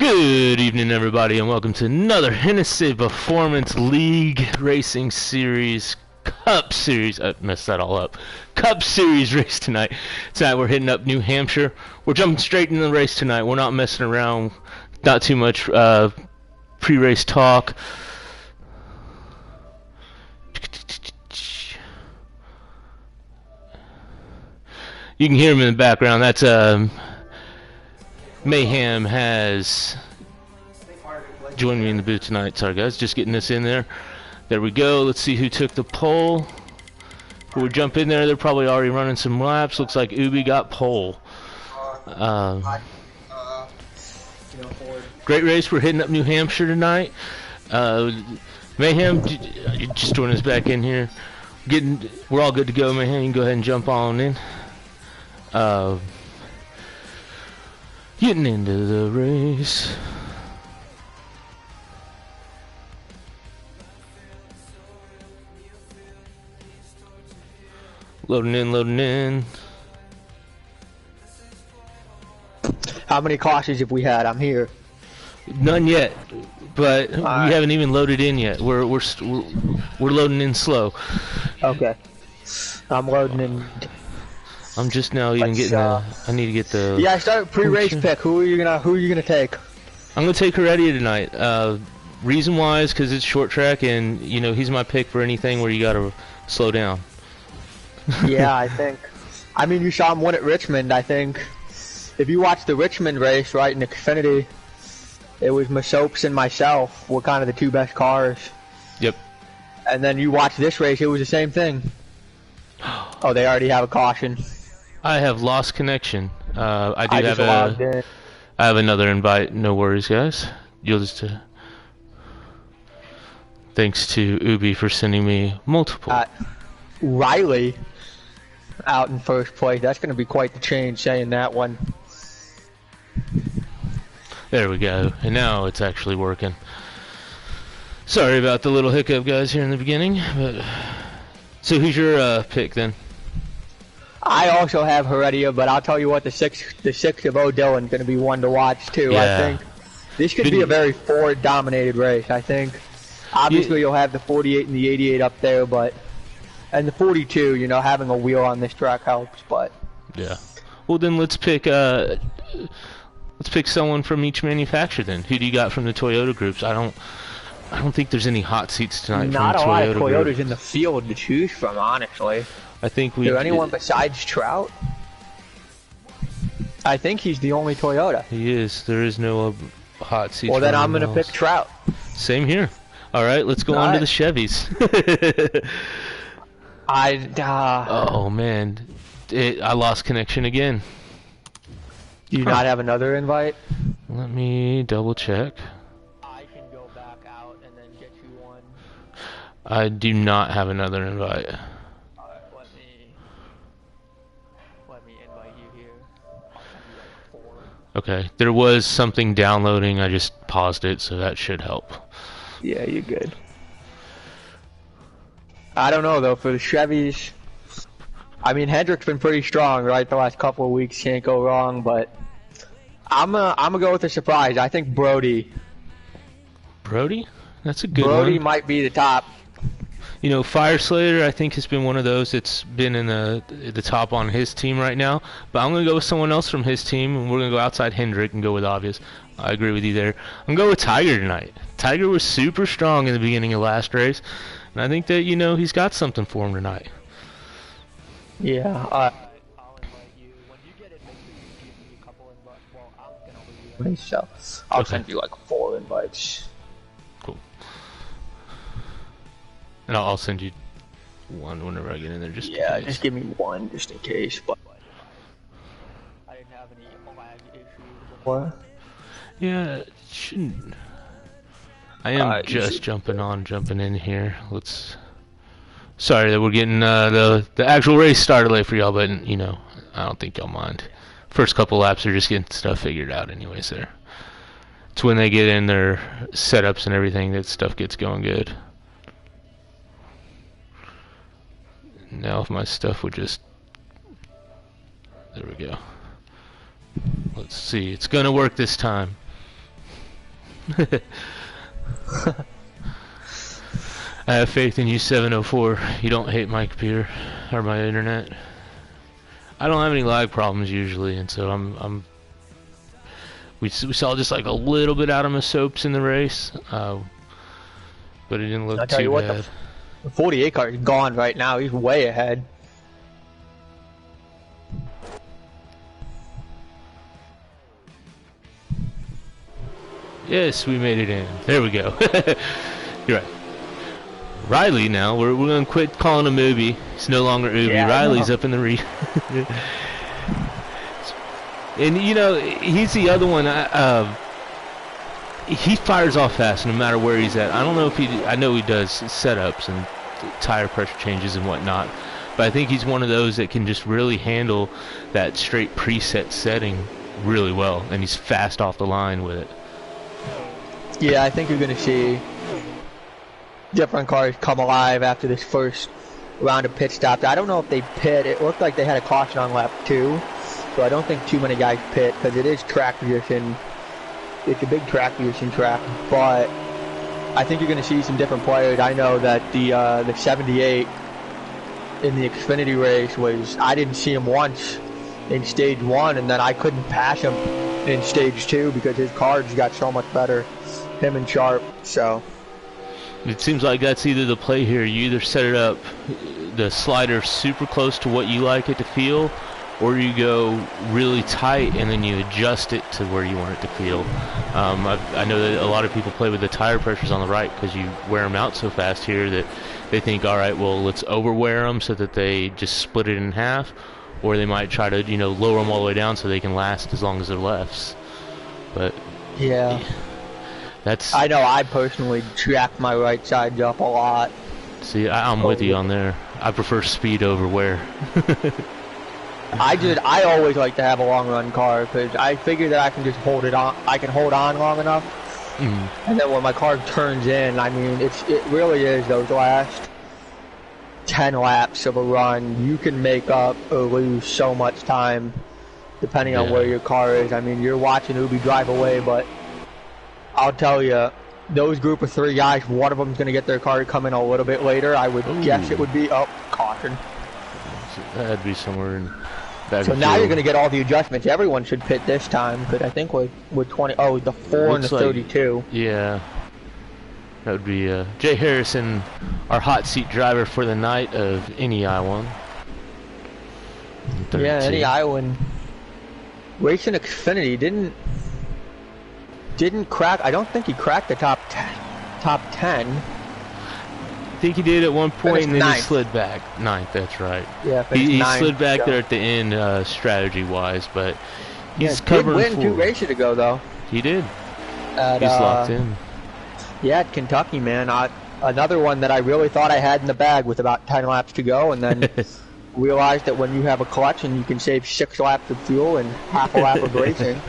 Good evening, everybody, and welcome to another Hennessy Performance League Racing Series Cup Series. I messed that all up. Cup Series race tonight. Tonight we're hitting up New Hampshire. We're jumping straight into the race tonight. We're not messing around. Not too much pre-race talk. You can hear him in the background. That's Mayhem has joined me in the booth tonight. Sorry guys, just getting this in there. There we go. Let's see who took the pole. Before we jump in there, they're probably already running some laps. Looks like Ubi got pole. Great race. We're hitting up New Hampshire tonight. Mayhem, just join us back in here. We're all good to go, Mayhem. You can go ahead and jump on in. Getting into the race. Loading in. How many cautions have we had? I'm here. None yet, but we haven't even loaded in yet. We're loading in slow. Okay. I'm loading in. I'm just now even getting I need to get the. Yeah, I started pre-race pick. Who are you gonna take? I'm gonna take Heredia tonight. Reason why is because it's short track, and you know he's my pick for anything where you gotta slow down. Yeah, I think. I mean, you saw him win at Richmond. I think if you watch the Richmond race, right, in XFINITY, it was Masopes and myself were kind of the two best cars. Yep. And then you watch this race, it was the same thing. Oh, they already have a caution. I have lost connection. I have another invite. No worries, guys. You'll just. Thanks to Ubi for sending me multiple. Riley out in first place. That's going to be quite the change saying that one. There we go. And now it's actually working. Sorry about the little hiccup, guys, here in the beginning. But so who's your pick then? I also have Heredia, but I'll tell you what, the six of O'Dillon's going to be one to watch too. Yeah. I think this could be a very Ford-dominated race. I think obviously you'll have the 48 and the 88 up there, but and the 42. You know, having a wheel on this track helps. But yeah. Well, then let's pick someone from each manufacturer. Then who do you got from the Toyota groups? I don't think there's any hot seats tonight. Not from the a lot of Toyotas group. in the field to choose from, honestly. I think Is there anyone besides Trout? I think he's the only Toyota. He is. There is no hot seats. Well, then I'm going to pick Trout. Same here. All right, let's go on to the Chevys. Oh, man. I lost connection again. Do you not have another invite? Let me double check. I can go back out and then get you one. I do not have another invite. Let me invite you here. I'll send you like 4. Okay, there was something downloading. I just paused it, so that should help. Yeah, you're good. I don't know though, for the Chevys. I mean, Hendrick's been pretty strong, right? The last couple of weeks can't go wrong, but I'm gonna go with a surprise. I think Brody. Brody? That's a good one. Brody might be the top. You know, Fire Slater, I think, has been one of those that's been in the top on his team right now. But I'm going to go with someone else from his team, and we're going to go outside Hendrick and go with obvious. I agree with you there. I'm going to go with Tiger tonight. Tiger was super strong in the beginning of last race, and I think that, you know, he's got something for him tonight. Yeah. I'll invite you. When you get it, make sure you give me a couple invites. Well, I'm going to leave you. So I'll send you like 4 invites. Cool. And I'll send you one whenever I get in there. Just just give me one just in case. But I didn't have any lag issues before. Yeah, it shouldn't. I am just jumping in here. Sorry that we're getting the actual race started late for y'all, but you know I don't think y'all mind. First couple laps are just getting stuff figured out, anyways. There, it's when they get in their setups and everything that stuff gets going good. Now if my stuff would just... There we go. Let's see. It's gonna work this time. I have faith in you, 704. You don't hate my computer or my internet. I don't have any lag problems usually, and so we saw just like a little bit out of my soaps in the race, but it didn't look too bad. The 48 car is gone right now. He's way ahead. Yes, we made it in. There we go. You're right. Riley now, we're going to quit calling him Ubi. He's no longer Ubi. Yeah, Riley's up in the And, you know, he's the other one. He fires off fast no matter where he's at. I don't know if I know he does setups and tire pressure changes and whatnot, but I think he's one of those that can just really handle that straight preset setting really well, and he's fast off the line with it. Yeah, I think you're going to see different cars come alive after this first round of pit stops. I don't know if they pit. It looked like they had a caution on lap 2, so I don't think too many guys pit because it is track position. It's a big track position track, but I think you're going to see some different players. I know that the 78 in the Xfinity race I didn't see him once in stage 1, and then I couldn't pass him in stage 2 because his car just got so much better, him and Sharp, so. It seems like that's either the play here. You either set it up, the slider super close to what you like it to feel, or you go really tight and then you adjust it to where you want it to feel. I know that a lot of people play with the tire pressures on the right because you wear them out so fast here that they think, all right, well, let's overwear them so that they just split it in half, or they might try to, you know, lower them all the way down so they can last as long as they're lefts. But yeah. I know I personally jack my right sides up a lot. See, I'm with you on there. I prefer speed over wear. I always like to have a long run car because I figure that I can just hold it on. I can hold on long enough, and then when my car turns in, I mean, it really is those last 10 laps of a run. You can make up or lose so much time depending on where your car is. I mean, you're watching Ubi drive away, but I'll tell you, those group of 3 guys, one of them's going to get their car come in a little bit later. I would guess it would be caution. That'd be somewhere in. So now you're going to get all the adjustments. Everyone should pit this time, but I think with 20. Oh, the 4 and the 32. Yeah, that would be Jay Harrison, our hot seat driver for the night of any I1. Yeah, any I1. Racing Xfinity didn't crack. I don't think he cracked the top 10. I think he did at one point, and then he slid back. 9th, that's right. Yeah, he slid back there at the end, strategy-wise, but he's covering. He did win 2 races ago, though. He did. He's locked in. Yeah, at Kentucky, man. Another one that I really thought I had in the bag with about 10 laps to go, and then realized that when you have a clutch and you can save 6 laps of fuel and half a lap of racing,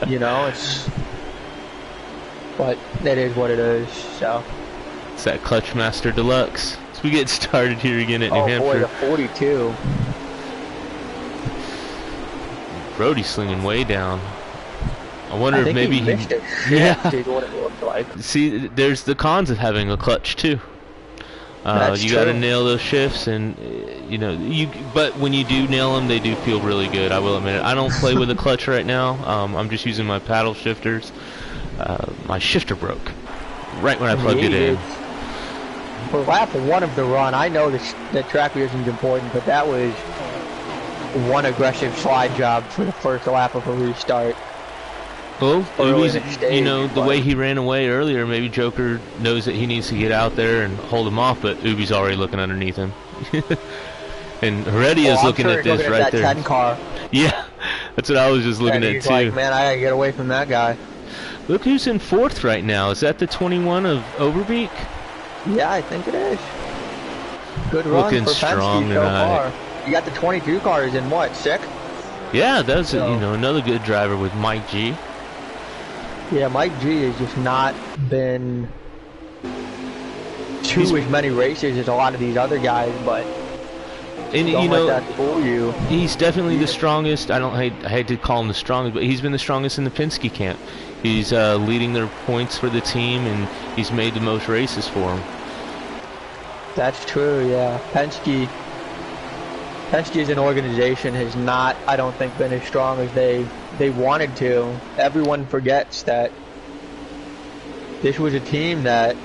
you know, but that is what it is, so. It's that Clutch Master Deluxe. So we get started here again at New Hampshire. Oh boy, the 42. Brody's slinging way down. I wonder if maybe he missed it. Yeah. Is what it looked like. See, there's the cons of having a clutch too. You got to nail those shifts, and you know, but when you do nail them, they do feel really good. I will admit it. I don't play with a clutch right now. I'm just using my paddle shifters. My shifter broke right when I plugged it in. For lap 1 of the run, I know that track isn't important, but that was one aggressive slide job for the first lap of a restart. Well, you know, the way he ran away earlier, maybe Joker knows that he needs to get out there and hold him off, but Ubi's already looking underneath him. And Heredia's looking at this right there. 10 car. Yeah, that's what I was just looking at too. Like, man, I gotta get away from that guy. Look who's in 4th right now. Is that the 21 of Overbeek? Yeah, I think it is. Good run looking for strong Penske so far. You got the 22 cars in what, 6th? Yeah, that's you know, another good driver with Mike G. Yeah, Mike G has just not been to as many races as a lot of these other guys, but And Don't you let know, that fool you. he's definitely the strongest. I hate to call him the strongest, but he's been the strongest in the Penske camp. He's leading their points for the team, and he's made the most races for them. That's true, yeah. Penske as an organization has not, I don't think, been as strong as they wanted to. Everyone forgets that this was a team that,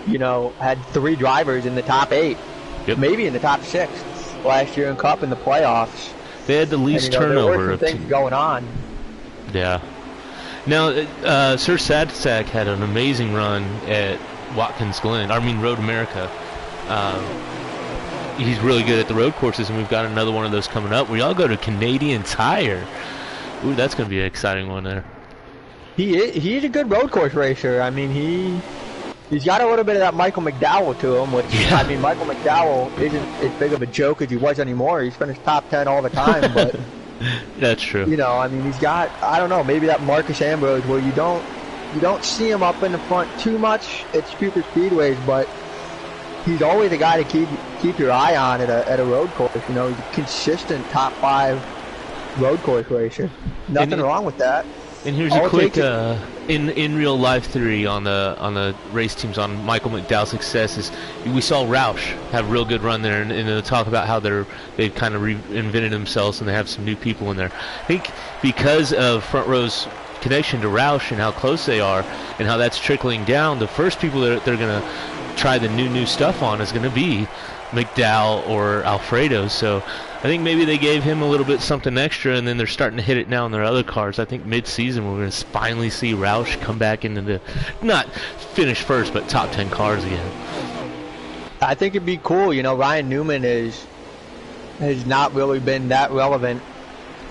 you know, had 3 drivers in the top 8, maybe in the top 6 last year in Cup in the playoffs. They had the least turnover there were some things going on. Yeah. Now, Sir Sadsack had an amazing run at Road America. He's really good at the road courses, and we've got another one of those coming up. We all go to Canadian Tire. Ooh, that's going to be an exciting one there. He's a good road course racer. I mean, he's got a little bit of that Michael McDowell to him, which, I mean, Michael McDowell isn't as big of a joke as he was anymore. He's finished top 10 all the time, but... That's true. You know, I mean, he's got, I don't know, maybe that Marcus Ambrose where you don't see him up in the front too much at super speedways, but he's always a guy to keep your eye on at a road course. You know, he's a consistent top 5 road course racer. Nothing wrong with that. And here's a quick in real life theory on the race teams on Michael McDowell's successes. We saw Roush have a real good run there, and they'll talk about how they've kind of reinvented themselves and they have some new people in there. I think because of Front Row's connection to Roush and how close they are and how that's trickling down, the first people that they're going to try the new stuff on is going to be McDowell or Alfredo. So I think maybe they gave him a little bit something extra, and then they're starting to hit it now in their other cars. I think mid-season we're going to finally see Roush come back into the, not finish first, but top 10 cars again. I think it'd be cool. You know, Ryan Newman has not really been that relevant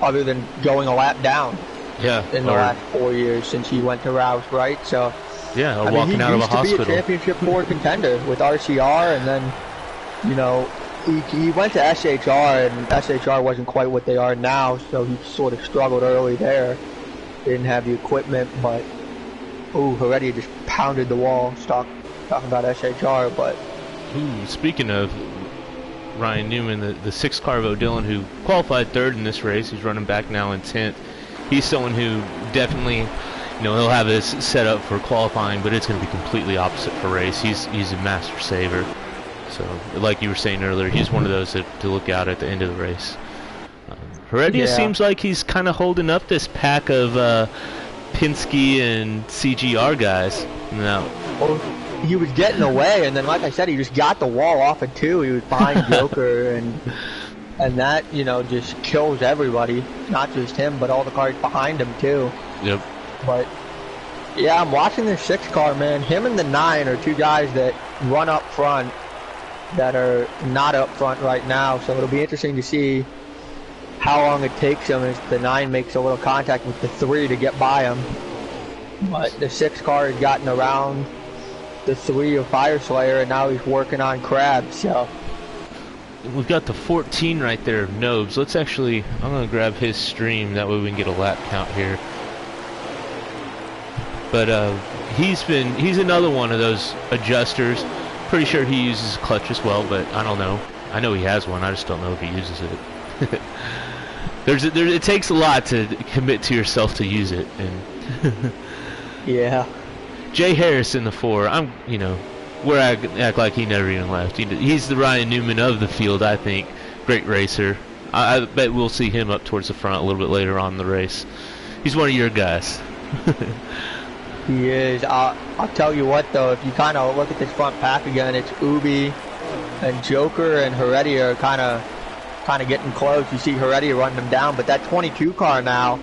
other than going a lap down. Yeah. In the last 4 years since he went to Roush, right? So. Yeah, or walking out of a hospital. He used to be a championship 4 contender with RCR, and then, you know, he went to SHR, and SHR wasn't quite what they are now, so he sort of struggled early there. Didn't have the equipment, but Heredia just pounded the wall. Talking about SHR, but speaking of Ryan Newman, the 6 car of O'Dillon, who qualified 3rd in this race, he's running back now in 10th. He's someone who definitely, you know, he'll have this set up for qualifying, but it's going to be completely opposite for race. He's a master saver. So, like you were saying earlier, he's one of those to look out at the end of the race. Heredia seems like he's kind of holding up this pack of Penske and CGR guys. No. Well, he was getting away, and then, like I said, he just got the wall off of 2. He was behind Joker, and that, you know, just kills everybody. Not just him, but all the cars behind him, too. Yep. But, yeah, I'm watching this 6 car, man. Him and the 9 are 2 guys that run up front that are not up front right now, so it'll be interesting to see how long it takes him as the 9 makes a little contact with the 3 to get by him. But the 6 car has gotten around the 3 of Fire Slayer, and now he's working on Crab, so. We've got the 14 right there of Nobes. Let's actually, I'm going to grab his stream, that way we can get a lap count here. But he's another one of those adjusters. Pretty sure he uses clutch as well, but I don't know. I know he has one. I just don't know if he uses it. It takes a lot to commit to yourself to use it. And yeah. Jay Harris in the 4. Where I act like he never even left. He's the Ryan Newman of the field, I think. Great racer. I bet we'll see him up towards the front a little bit later on in the race. He's one of your guys. He is. I'll tell you what, though, if you kind of look at this front pack again, it's Ubi and Joker and Heredia are kind of getting close. You see Heredia running them down, but that 22 car now,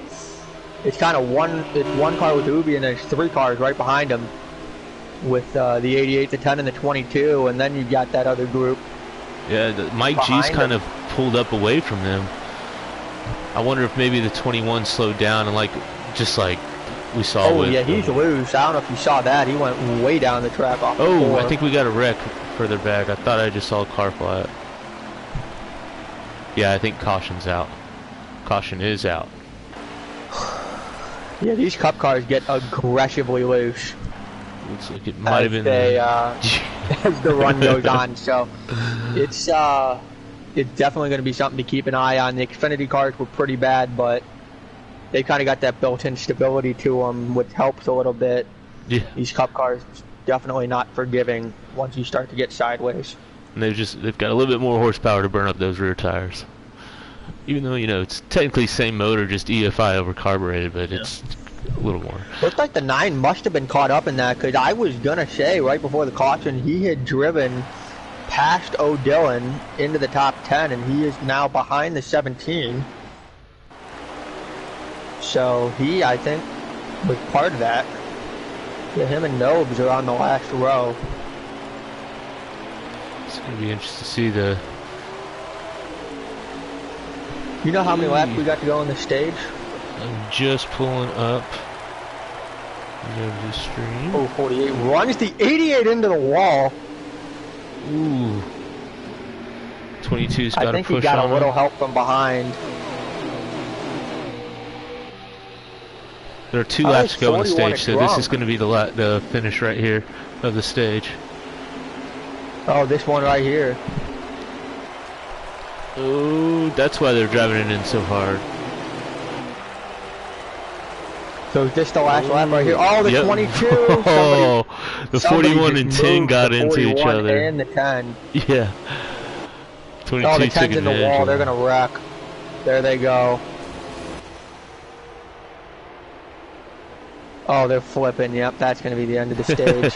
it's kind of one car with Ubi, and there's 3 cars right behind him with the 88, the 10, and the 22, and then you got that other group. Yeah, Mike G's kind of pulled up away from them. I wonder if maybe the 21 slowed down and just like we saw. Oh yeah, he's loose. I don't know if you saw that. He went way down the track off. Oh, I think we got a wreck further back. I thought I just saw a car fly up. Yeah, I think caution's out. Caution is out. Yeah, these Cup cars get aggressively loose. Looks like it might have been as the run goes on. So it's it's definitely going to be something to keep an eye on. The Xfinity cars were pretty bad, but they kind of got that built-in stability to them, which helps a little bit. Yeah. These Cup cars definitely not forgiving once you start to get sideways. And they've got a little bit more horsepower to burn up those rear tires. Even though, you know, it's technically same motor, just EFI over carbureted, but it's a little more. Looks like the 9 must have been caught up in that, because I was going to say right before the caution he had driven past O'Dillon into the top 10, and he is now behind the 17. So he, I think, was part of that. Yeah, him and Nobes are on the last row. It's going to be interesting to see the... You know how many laps we got to go on the stage? I'm just pulling up. Go to the stream. Oh, 48. Runs the 88 into the wall. Ooh. 22's got a push on. I think he got a little help from behind. There are 2 laps to go on the stage, so this is going to be the finish right here of the stage. Oh, this one right here. Oh, that's why they're driving it in so hard. So is this the last lap right here? Oh, the 22. Oh, the 41 and 10 got into each other. And the 10. Yeah. 22 oh, the 10's in the wall. They're going to wreck. There they go. Oh, they're flipping. Yep, that's going to be the end of the stage.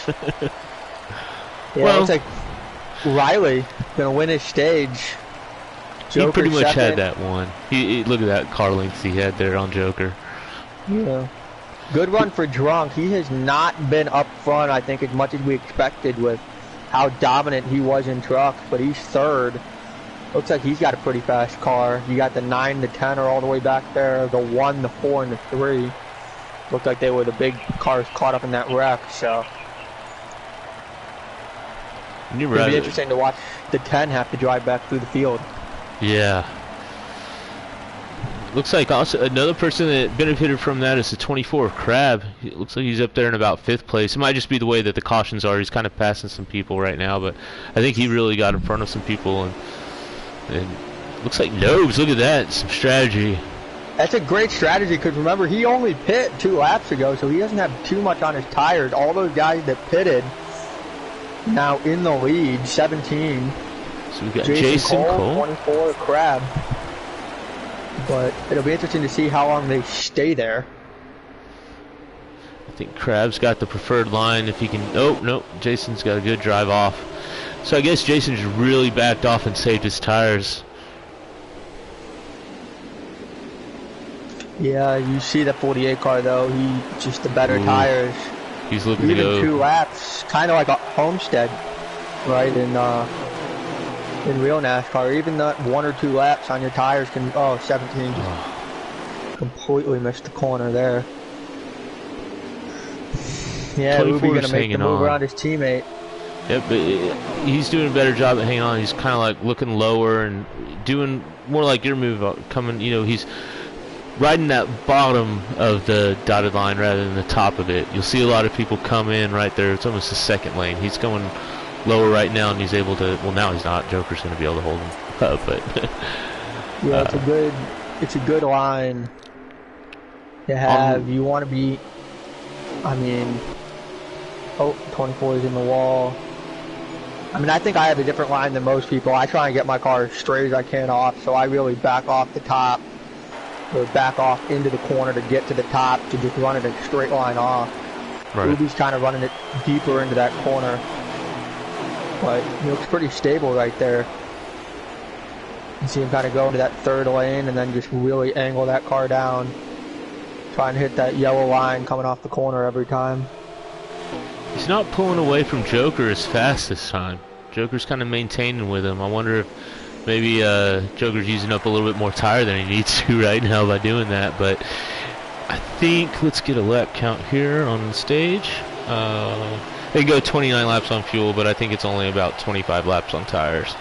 Yeah, well, looks like Riley going to win his stage. Joker he pretty much second. Had that one. He look at that car length he had there on Joker. Yeah. Good run for Drunk. He has not been up front, I think, as much as we expected with how dominant he was in trucks, but he's third. Looks like he's got a pretty fast car. You got the 9, the 10 are all the way back there. The 1, the 4, and the 3. Looked like they were the big cars caught up in that wreck, so. It'll be interesting to watch the 10 have to drive back through the field. Yeah. Looks like also another person that benefited from that is the 24 Crab. It looks like he's up there in about 5th place. It might just be the way that the cautions are. He's kind of passing some people right now, but I think he really got in front of some people. And looks like Nobes, look at that, some strategy. That's a great strategy because remember, he only pit 2 laps ago, so he doesn't have too much on his tires. All those guys that pitted now in the lead, 17. So we got Jason Cole. 24 Crab. But it'll be interesting to see how long they stay there. I think Crab's got the preferred line if he can. Oh, no, Jason's got a good drive off. So I guess Jason's really backed off and saved his tires. Yeah, you see the 48 car though. He just the better tires. He's looking to go. Even 2 laps, kind of like a Homestead, right? In real NASCAR, even that 1 or 2 laps on your tires can. Oh, 17 just completely missed the corner there. Yeah, Ubi gonna make the move around his teammate. Yep, but he's doing a better job at hanging on. He's kind of like looking lower and doing more like your move, coming. You know, he's riding that bottom of the dotted line rather than the top of it. You'll see a lot of people come in right there. It's almost the 2nd lane. He's going lower right now, and he's able to. Well, now he's not. Joker's going to be able to hold him up, but yeah, it's a good line to have. You want to be. I mean, 24 is in the wall. I mean, I think I have a different line than most people. I try and get my car as straight as I can off, so I really back off the top or back off into the corner to get to the top to just run it a straight line off. Right. Ubi's kind of running it deeper into that corner. But he looks pretty stable right there. You see him kind of go into that 3rd lane and then just really angle that car down. Try and hit that yellow line coming off the corner every time. He's not pulling away from Joker as fast this time. Joker's kind of maintaining with him. I wonder if maybe Joker's using up a little bit more tire than he needs to right now by doing that. But I think, let's get a lap count here on the stage. They go 29 laps on fuel, but I think it's only about 25 laps on tires.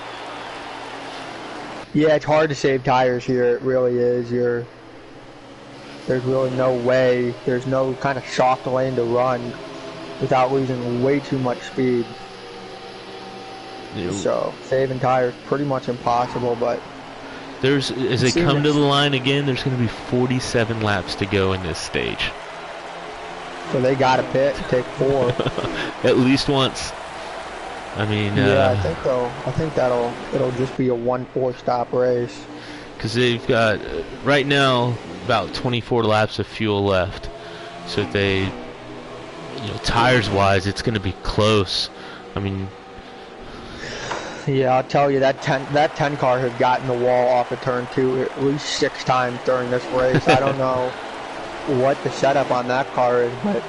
Yeah, it's hard to save tires here. It really is. There's really no way. There's no kind of soft lane to run without losing way too much speed. So saving tires pretty much impossible, but as they come to the line again, there's going to be 47 laps to go in this stage. So they got to pit and take 4. At least once. I mean, yeah, I think it'll just be a 1-4 stop race. Because they've got right now about 24 laps of fuel left, so they, tires wise, it's going to be close. I mean, yeah, I'll tell you that 10 car has gotten the wall off of turn 2 at least 6 times during this race. I don't know what the setup on that car is, but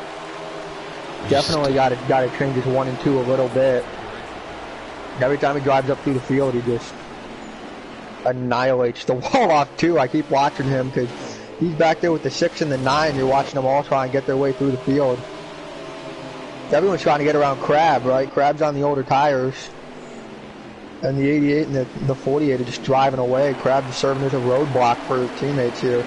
definitely got to change his 1 and 2 a little bit. Every time he drives up through the field, he just annihilates the wall off too. I keep watching him because he's back there with the 6 and the 9. You're watching them all try and get their way through the field. Everyone's trying to get around Crab, right? Crab's on the older tires. And the 88 and the 48 are just driving away. Crab's just serving as a roadblock for his teammates here.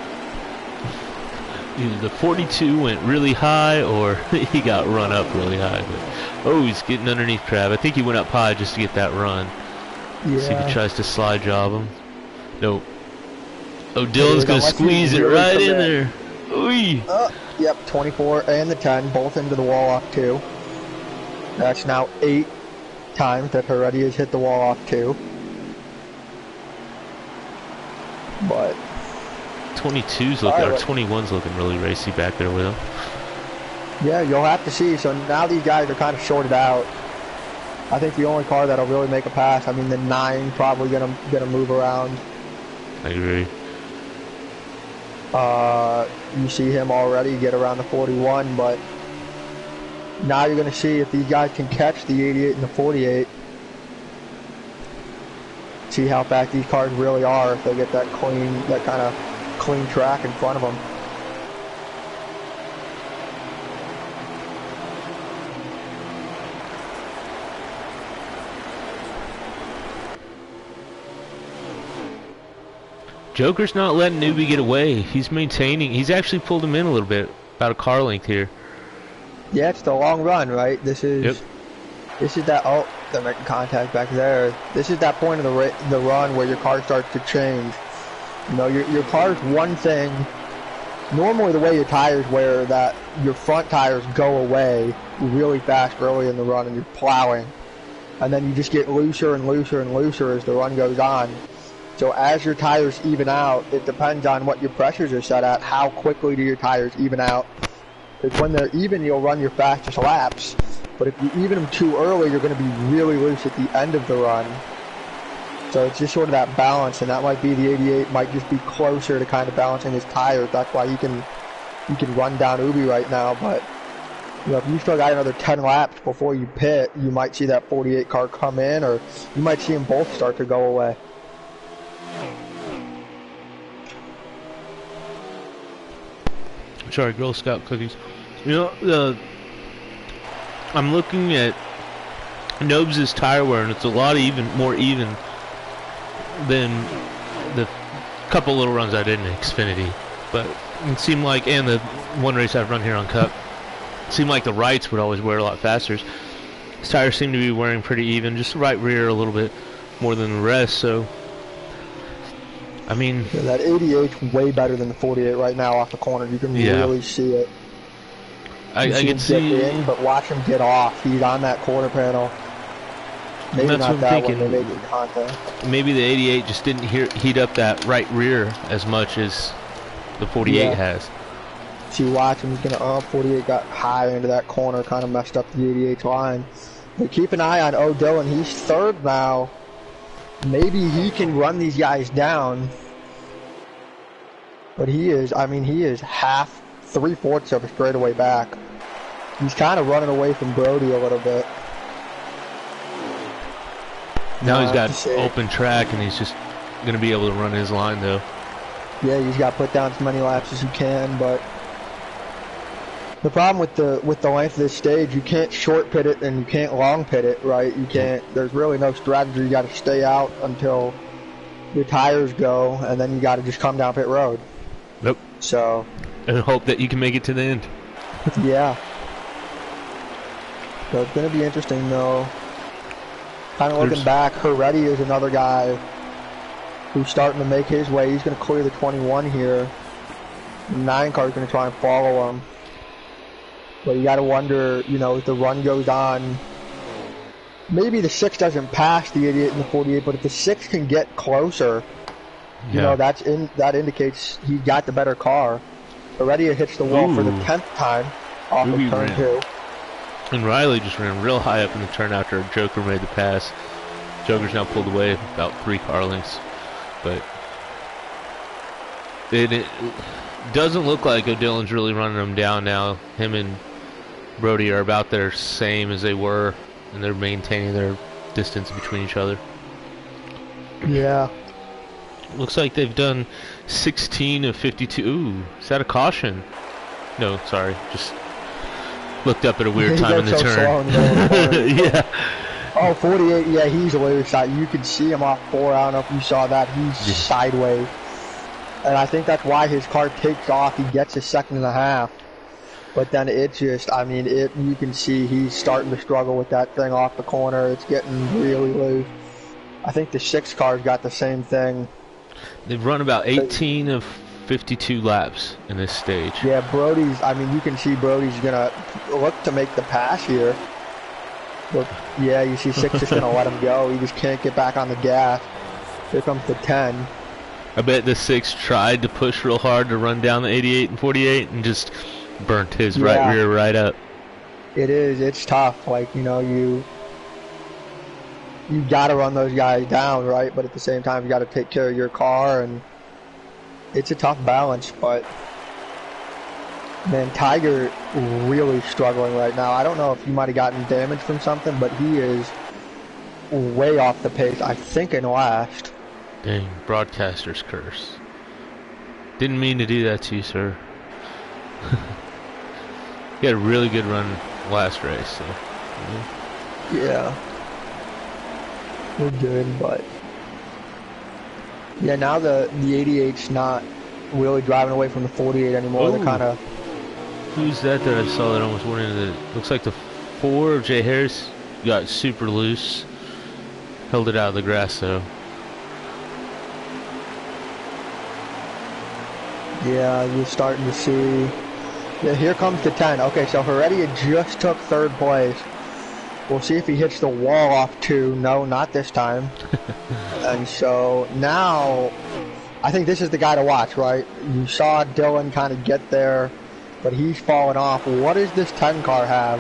Either the 42 went really high or he got run up really high. But, he's getting underneath Crab. I think he went up high just to get that run. Yeah. See if he tries to slide job him. Nope. Oh, Dylan's going to squeeze it right in there. Ooh. Yep, 24 and the 10, both into the wall off 2. That's now 8 times that Heredia has hit the wall off 2. But 22's looking, or 21's looking really racy back there with him. Yeah, you'll have to see. So now these guys are kind of shorted out. I think the only car that'll really make a pass, I mean, the 9 probably gonna move around. I agree. You see him already get around the 41, but now you're gonna see if these guys can catch the 88 and the 48. See how fast these cars really are if they get that kind of clean track in front of them. Joker's not letting Newbie get away. He's maintaining. He's actually pulled him in a little bit, about a car length here. Yeah, it's the long run, right? This is that. Oh, they're making contact back there. This is that point of the run where your car starts to change. Your car's one thing. Normally, the way your tires wear, that your front tires go away really fast early in the run, and you're plowing, and then you just get looser and looser and looser as the run goes on. So as your tires even out, it depends on what your pressures are set at. How quickly do your tires even out? Because when they're even, you'll run your fastest laps. But if you even them too early, you're going to be really loose at the end of the run. So it's just sort of that balance, and that might be the 88 might just be closer to kind of balancing his tires. That's why he can run down Ubi right now. But if you still got another 10 laps before you pit, you might see that 48 car come in, or you might see them both start to go away. Sorry, Girl Scout cookies. I'm looking at Nobes' tire wear, and it's a lot more even than the couple little runs I did in Xfinity. But it seemed like, and the one race I've run here on Cup, it seemed like the rights would always wear a lot faster. His tires seem to be wearing pretty even, just the right rear a little bit more than the rest, so I mean, yeah, that 88's way better than the 48 right now off the corner. You can really see it. I can see in, but watch him get off. He's on that quarter panel. Maybe that's not what I'm that thinking. one. They made contact. Maybe the 88 just didn't heat up that right rear as much as the 48 has. See, watch him. He's gonna 48 got high into that corner, kind of messed up the 88's line. But keep an eye on Dillon. He's third now. Maybe he can run these guys down, but he is half, 3/4 of a straightaway back. He's kind of running away from Brody a little bit. Now he's got open track, and he's just going to be able to run his line, though. Yeah, he's got to put down as many laps as he can, but the problem with the length of this stage, you can't short pit it and you can't long pit it, right? You can't. There's really no strategy. You got to stay out until your tires go, and then you got to just come down pit road. Nope. So. And hope that you can make it to the end. Yeah. So it's going to be interesting, though. Kind of looking back, Heredia is another guy who's starting to make his way. He's going to clear the 21 here. The 9 car is going to try and follow him. But you got to wonder, you know, if the run goes on, maybe the 6 doesn't pass the 88 and the 48, but if the 6 can get closer, you know, that indicates he got the better car. Heredia hits the wall for the 10th time off of turn 2. And Riley just ran real high up in the turn after Joker made the pass. Joker's now pulled away about 3 car lengths. But it doesn't look like O'Dillon's really running them down now. Him and Brody are about their same as they were, and they're maintaining their distance between each other. Yeah. Looks like they've done 16 of 52. Ooh, is that a caution? No, sorry. Just looked up at a weird time in the turn. Yeah. Oh, 48, yeah, he's loose. You can see him off 4. I don't know if you saw that. He's sideways. And I think that's why his car takes off. He gets a 2.5. But then it just, I mean, you can see he's starting to struggle with that thing off the corner. It's getting really loose. I think the 6 car's got the same thing. They've run about 18 of 52 laps in this stage. Yeah, Brody's, I mean, you can see Brody's going to look to make the pass here. But, yeah, you see 6 is going to let him go. He just can't get back on the gas. Here comes the 10. I bet the 6 tried to push real hard to run down the 88 and 48 and just burnt his right rear right up. It is. It's tough. Like, you know, you got to run those guys down, right? But at the same time, you got to take care of your car, and it's a tough balance. But man, Tiger really struggling right now. I don't know if he might have gotten damage from something, but he is way off the pace. I think in last. Dang, broadcaster's curse. Didn't mean to do that to you, sir. He had a really good run last race, so. Yeah. We're good, but yeah, now the 88's not really driving away from the 48 anymore. They're kind of. Who's that I saw that almost went into the? Looks like the 4 of Jay Harris got super loose, held it out of the grass though. Yeah, you're starting to see. Yeah, here comes the 10. Okay, so Heredia just took 3rd place. We'll see if he hits the wall off 2. No, not this time. And so now, I think this is the guy to watch, right? You saw Dylan kind of get there, but he's fallen off. What does this 10 car have?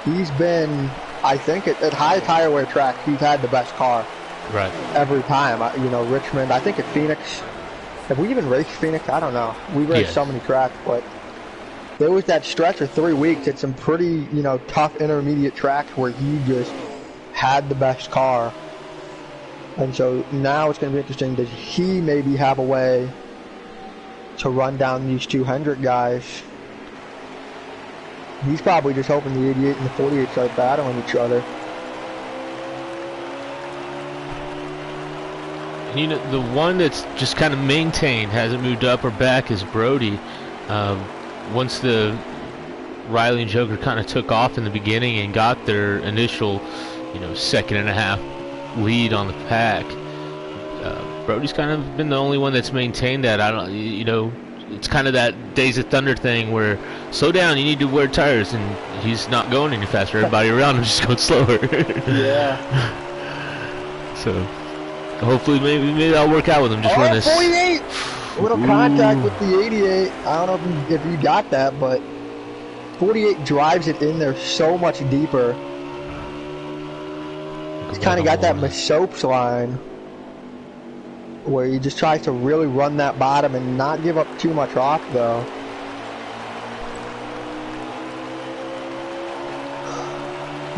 He's been, I think, at high tire wear track, he's had the best car. Right. Every time. You know, Richmond, I think at Phoenix. Have we even raced Phoenix? I don't know. We raced so many tracks, but there was that stretch of 3 weeks at some pretty, you know, tough intermediate tracks where he just had the best car. And so now it's going to be interesting. Does he maybe have a way to run down these 200 guys? He's probably just hoping the 88 and the 48 start battling each other. You know, the one that's just kind of maintained, hasn't moved up or back, is Brody. Once the Riley and Joker kind of took off in the beginning and got their initial, you know, 2.5 lead on the pack, Brody's kind of been the only one that's maintained that. I don't, you know, it's kind of that Days of Thunder thing where slow down, you need to wear tires, and he's not going any faster. Everybody around him just going slower. Yeah. So hopefully maybe that'll work out with him. Just run this. 48. A little contact with the 88. I don't know if you got that, but 48 drives it in there so much deeper. He's kind of got that Masopes line where he just tries to really run that bottom and not give up too much off, though.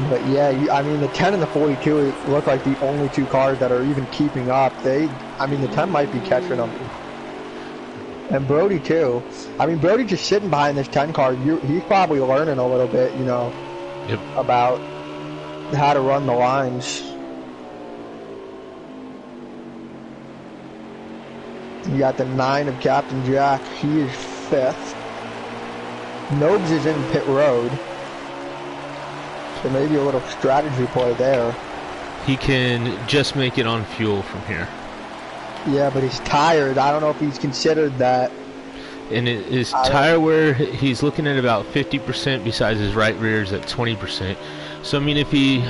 But yeah, I mean, the 10 and the 42 look like the only 2 cars that are even keeping up. I mean, the 10 might be catching them. And Brody, too. I mean, Brody just sitting behind this 10 car, he's probably learning a little bit, you know, about how to run the lines. You got the 9 of Captain Jack. He is 5th. Nobes is in pit road. So maybe a little strategy play there. he can just make it on fuel from here. Yeah, but he's tired. I don't know if he's considered that. And his tire wear, he's looking at about 50%, besides his right rear is at 20%. So, I mean, if he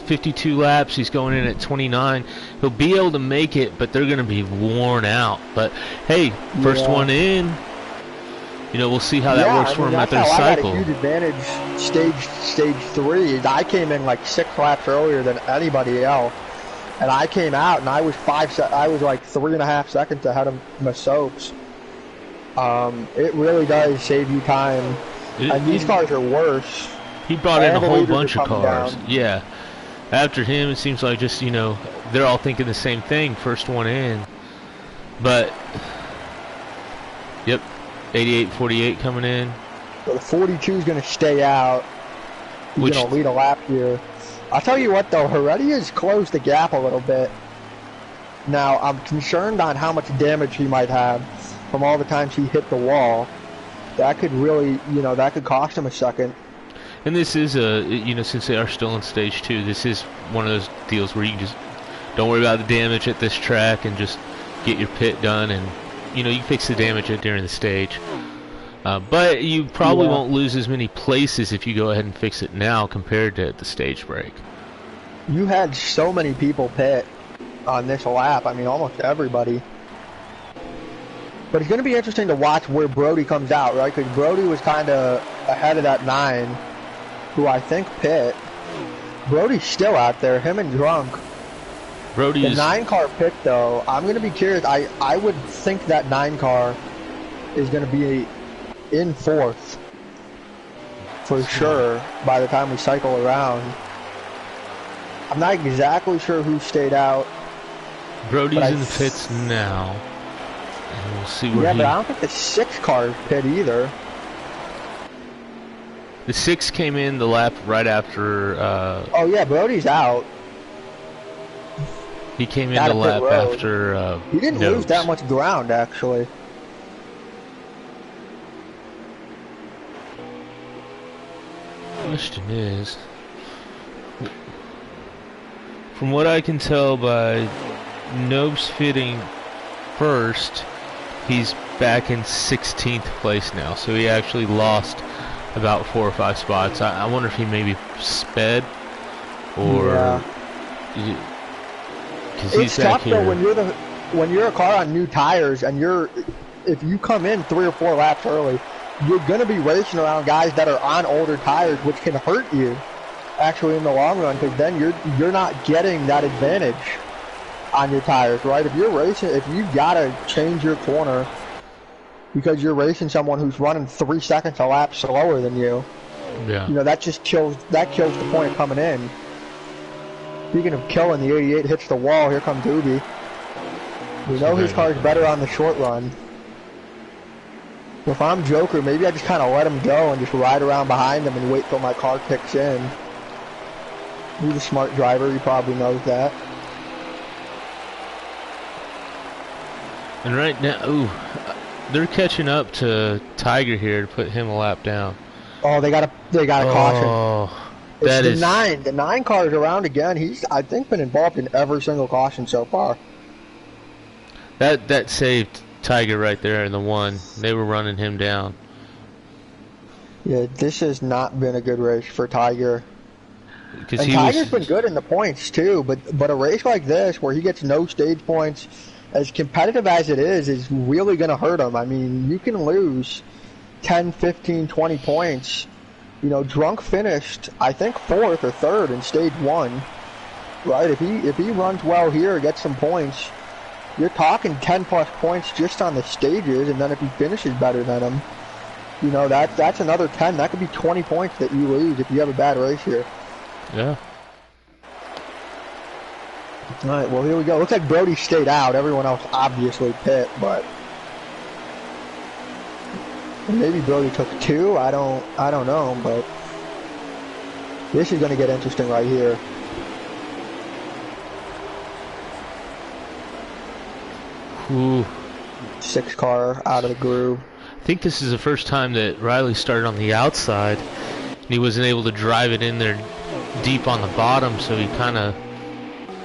52 laps, he's going in at 29, he'll be able to make it, but they're going to be worn out. But, hey, first one in, you know, we'll see how that works for him at their cycle. I got a huge advantage stage 3. I came in like 6 laps earlier than anybody else. And I came out, and I was like 3.5 seconds ahead of my soaps. It really does save you time. And these cars are worse. He brought in a whole bunch of cars. Yeah. After him, it seems like just, you know, they're all thinking the same thing. First one in. But, yep, 88-48 coming in. So the 42 is going to stay out. He's going to lead a lap here. I'll tell you what, though, Heredia's closed the gap a little bit. Now, I'm concerned on how much damage he might have from all the times he hit the wall. That could really, you know, that could cost him a second. And this is you know, since they are still in stage 2, this is one of those deals where you can just don't worry about the damage at this track and just get your pit done, and, you know, you fix the damage during the stage. But you probably won't lose as many places if you go ahead and fix it now compared to the stage break. You had so many people pit on this lap. I mean, almost everybody. But it's going to be interesting to watch where Brody comes out, right? Because Brody was kind of ahead of that 9, who I think pit. Brody's still out there, him and Drunk. The 9 car pit, though, I'm going to be curious. I would think that 9 car is going to be in 4th for sure by the time we cycle around. I'm not exactly sure who stayed out. Brody's in the pits now. And we'll see where but I don't think the 6 car pit either. The 6 came in the lap right after... oh, yeah, Brody's out. He came in the lap after... he didn't lose that much ground, actually. Question is, from what I can tell by Nobes fitting first, he's back in 16th place now, so he actually lost about 4 or 5 spots. I wonder if he maybe sped, or because he's back here. Though, when you're a car on new tires and if you come in 3 or 4 laps early, you're going to be racing around guys that are on older tires, which can hurt you actually in the long run, because then you're not getting that advantage on your tires, right? If you're racing, if you got to change your corner because you're racing someone who's running 3 seconds a lap slower than you, you know, that kills the point of coming in. Speaking of killing, the 88 hits the wall. Here comes Doobie. We know his car's better on the short run. If I'm Joker, maybe I just kind of let him go and just ride around behind him and wait till my car kicks in. He's a smart driver. He probably knows that. And right now, they're catching up to Tiger here to put him a lap down. Oh, they got a caution. Oh, it's the 9. The 9 car is around again. He's, I think, been involved in every single caution so far. That saved Tiger right there in the 1. They were running him down. Yeah, this has not been a good race for Tiger. And Tiger's been good in the points too, but a race like this where he gets no stage points, as competitive as it is really going to hurt him. I mean, you can lose 10, 15, 20 points. You know, Drunk finished, I think, 4th or 3rd in stage 1. Right? If he runs well here, gets some points, you're talking 10 plus points just on the stages, and then if he finishes better than him, you know, that's another 10. That could be 20 points that you lose if you have a bad race here. Yeah. All right, well, here we go. Looks like Brody stayed out. Everyone else obviously pit, but maybe Brody took 2. I don't know, but this is going to get interesting right here. Ooh. 6 car out of the groove. I think this is the first time that Riley started on the outside, and he wasn't able to drive it in there deep on the bottom, so he kind of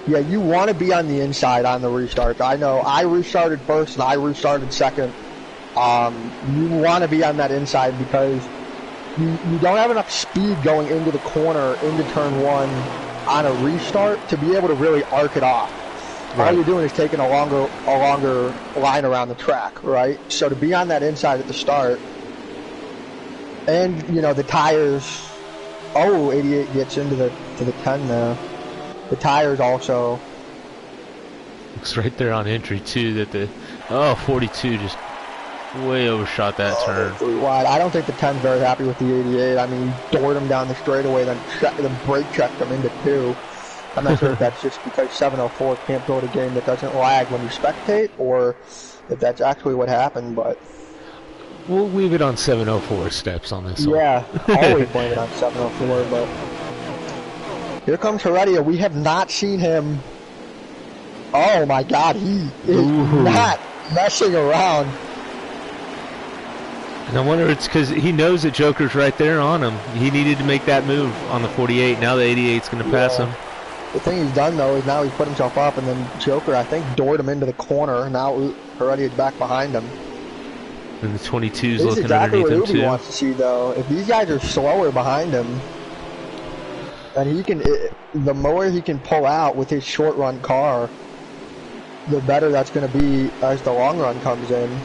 Yeah, you want to be on the inside on the restart. I know I restarted first and I restarted second. You want to be on that inside because you don't have enough speed going into the corner, into turn one on a restart to be able to really arc it off. Right. All you're doing is taking a longer line around the track, right? So to be on that inside at the start, and the tires. Oh, 88 gets into the 10 now. The tires also. Looks right there on entry too that the 42 just way overshot that turn. Wide. I don't think the 10's very happy with the 88. I mean, he doored him down the straightaway, then brake checked him into 2. I'm not sure if that's just because 704 can't build a game that doesn't lag when you spectate, or if that's actually what happened, but... We'll leave it on 704 steps on this one. Yeah, always blame it on 704, but... Here comes Heredia. We have not seen him... Oh my god, he is not messing around. And I wonder it's because he knows that Joker's right there on him. He needed to make that move on the 48. Now the 88's going to pass him. The thing he's done, though, is now he's put himself up, and then Joker, I think, doored him into the corner. Now Heredia's back behind him. And the 22's exactly looking underneath him, too. This is exactly what Ubi wants to see, though. If these guys are slower behind him, and he can, the more he can pull out with his short-run car, the better that's going to be as the long run comes in.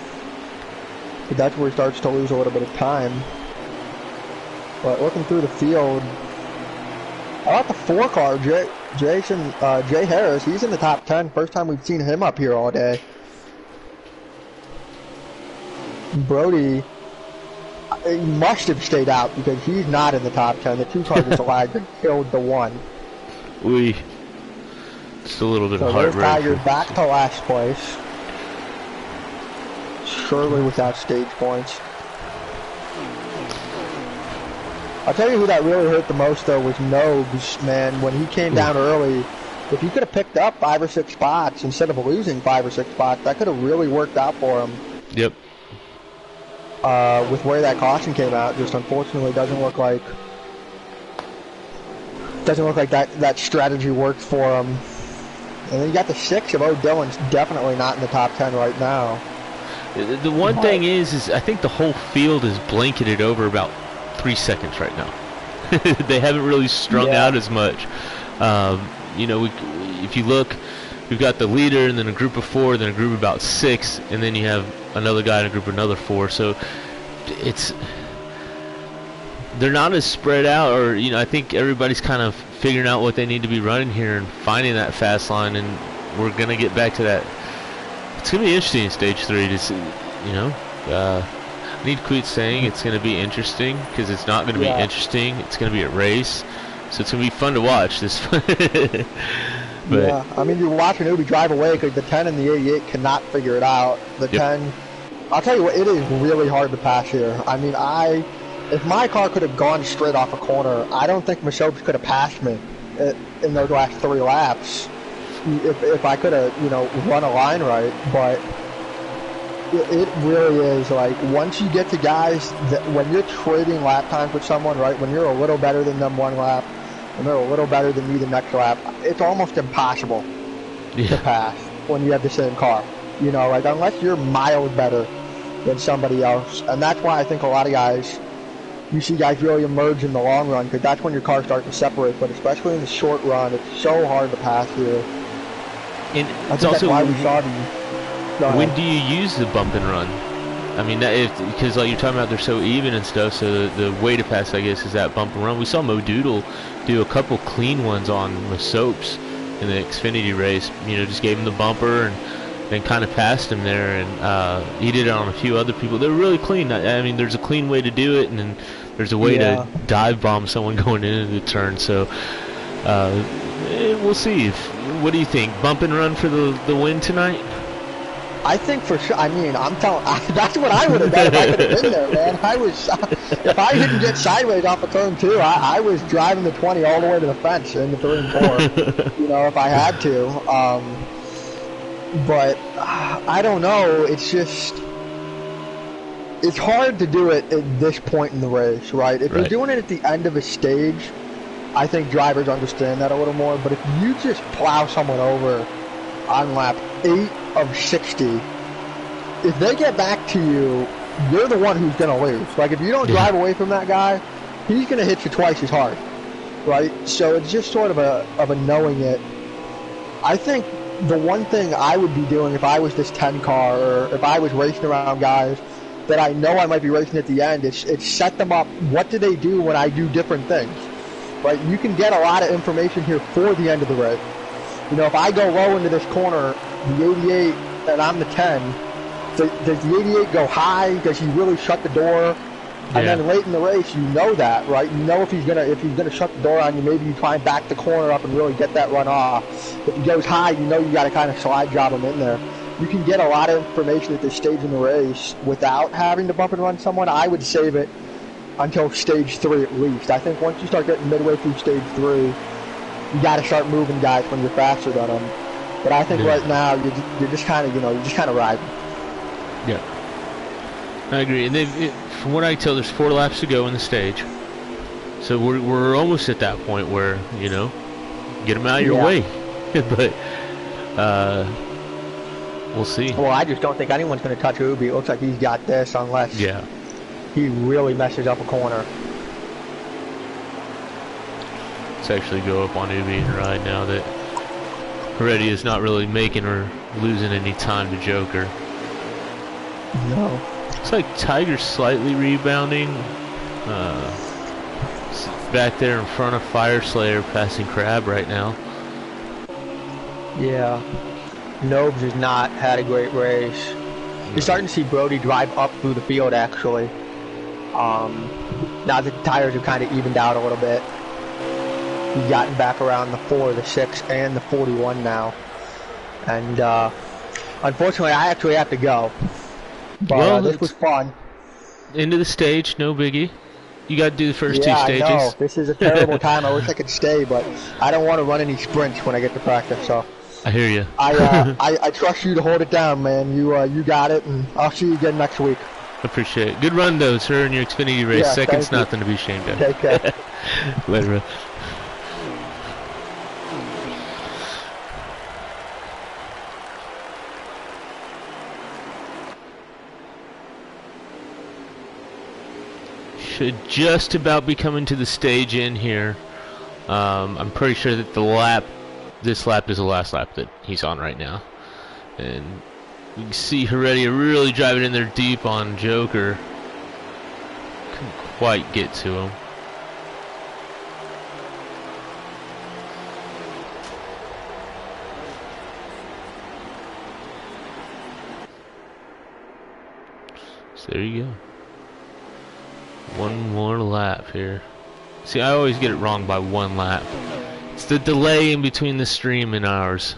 But that's where he starts to lose a little bit of time. But looking through the field, I like the 4 car, Jay Harris. He's in the top 10. First time we've seen him up here all day. Brody, he must have stayed out because he's not in the top 10. The 2 cars just lagged and killed the 1. It's a little bit so heartbreaking. Tiger's back to last place. Surely without stage points. I'll tell you who that really hurt the most, though, was Nogues, man. When he came down early, if he could have picked up 5 or 6 spots instead of losing 5 or 6 spots, that could have really worked out for him. Yep. With where that caution came out, just unfortunately doesn't look like that strategy worked for him. And then you got the 6 of O'Dillon's definitely not in the top 10 right now. The one thing is I think the whole field is blanketed over about 3 seconds right now. They haven't really strung out as much. If you look, we've got the leader and then a group of 4, then a group of about 6, and then you have another guy in a group of another 4. So they're not as spread out, or I think everybody's kind of figuring out what they need to be running here and finding that fast line, and we're gonna get back to that. It's gonna be interesting in stage 3 to see, I need to quit saying it's going to be interesting, because it's not going to be interesting. It's going to be a race, so it's going to be fun to watch. Yeah, I mean, you're watching Ubi drive away because the 10 and the 88 cannot figure it out. The 10, I'll tell you what, it is really hard to pass here. I mean, if my car could have gone straight off a corner, I don't think Mashobes could have passed me in those last 3 laps if I could have, run a line right, but... It really is, like, once you get to guys that when you're trading lap times with someone, right, when you're a little better than them 1 lap, and they're a little better than you the next lap, it's almost impossible to pass when you have the same car. Like, unless you're miles better than somebody else. And that's why I think a lot of guys, you see guys really emerge in the long run, because that's when your cars start to separate. But especially in the short run, it's so hard to pass here. And I think that's why we saw the... When do you use the bump and run? I mean, because like you're talking about, they're so even and stuff. So the way to pass, I guess, is that bump and run. We saw Mo Doodle do a couple clean ones on Soaps in the Xfinity race. Just gave him the bumper and then kind of passed him there. And he did it on a few other people. They're really clean. I mean, there's a clean way to do it, and then there's a way to dive bomb someone going into the turn. So we'll see. What do you think? Bump and run for the win tonight? I think for sure. I mean, that's what I would have done if I could have been there, man. If I didn't get sideways off of turn 2, I was driving the 20 all the way to the fence in the 3 and 4. If I had to. But I don't know. It's just, it's hard to do it at this point in the race, right? If you're doing it at the end of a stage, I think drivers understand that a little more. But if you just plow someone over on lap 8 of 60, if they get back to you, you're the one who's going to lose. Like, if you don't drive away from that guy, he's going to hit you twice as hard, right? So it's just sort of a knowing it. I think the one thing I would be doing if I was this 10 car, or if I was racing around guys that I know I might be racing at the end, it's set them up. What do they do when I do different things, right? You can get a lot of information here for the end of the race. You know, if I go low into this corner, the 88, and I'm the 10, does the 88 go high? Does he really shut the door? And then late in the race, you know that, right? You know if he's gonna shut the door on you, maybe you try and back the corner up and really get that run off. If he goes high, you know you got to kind of slide job him in there. You can get a lot of information at this stage in the race without having to bump and run someone. I would save it until stage 3 at least. I think once you start getting midway through stage 3, you got to start moving guys when you're faster than them. But I think right now you're just kind of riding. Yeah, I agree. And from what I can tell, there's 4 laps to go in the stage, so we're almost at that point where, you know, get them out of your way. But we'll see. Well, I just don't think anyone's going to touch Ubi. It looks like he's got this unless he really messes up a corner. Let's actually go up on Ubi and ride now that Heredia is not really making or losing any time to Joker. No. Looks like Tiger's slightly rebounding. Back there in front of Fire Slayer, passing Crab right now. Yeah. Nobes has not had a great race. You're starting to see Brody drive up through the field, actually. Now the tires have kind of evened out a little bit. He's gotten back around the 4, the 6, and the 41 now. And unfortunately, I actually have to go. But well, this was fun. Into the stage, no biggie. You got to do the first 2 stages. I know. This is a terrible time. I wish I could stay, but I don't want to run any sprints when I get to practice. So I hear you. I trust you to hold it down, man. You got it, and I'll see you again next week. Appreciate it. Good run, though, sir, in your Xfinity race. Yeah, Second's nothing to be ashamed of. Take care. Later, bro. Should just about be coming to the stage in here. I'm pretty sure that this lap is the last lap that he's on right now. And you can see Heredia really driving in there deep on Joker. Couldn't quite get to him. So there you go. One more lap here. See, I always get it wrong by 1 lap. It's the delay in between the stream and ours.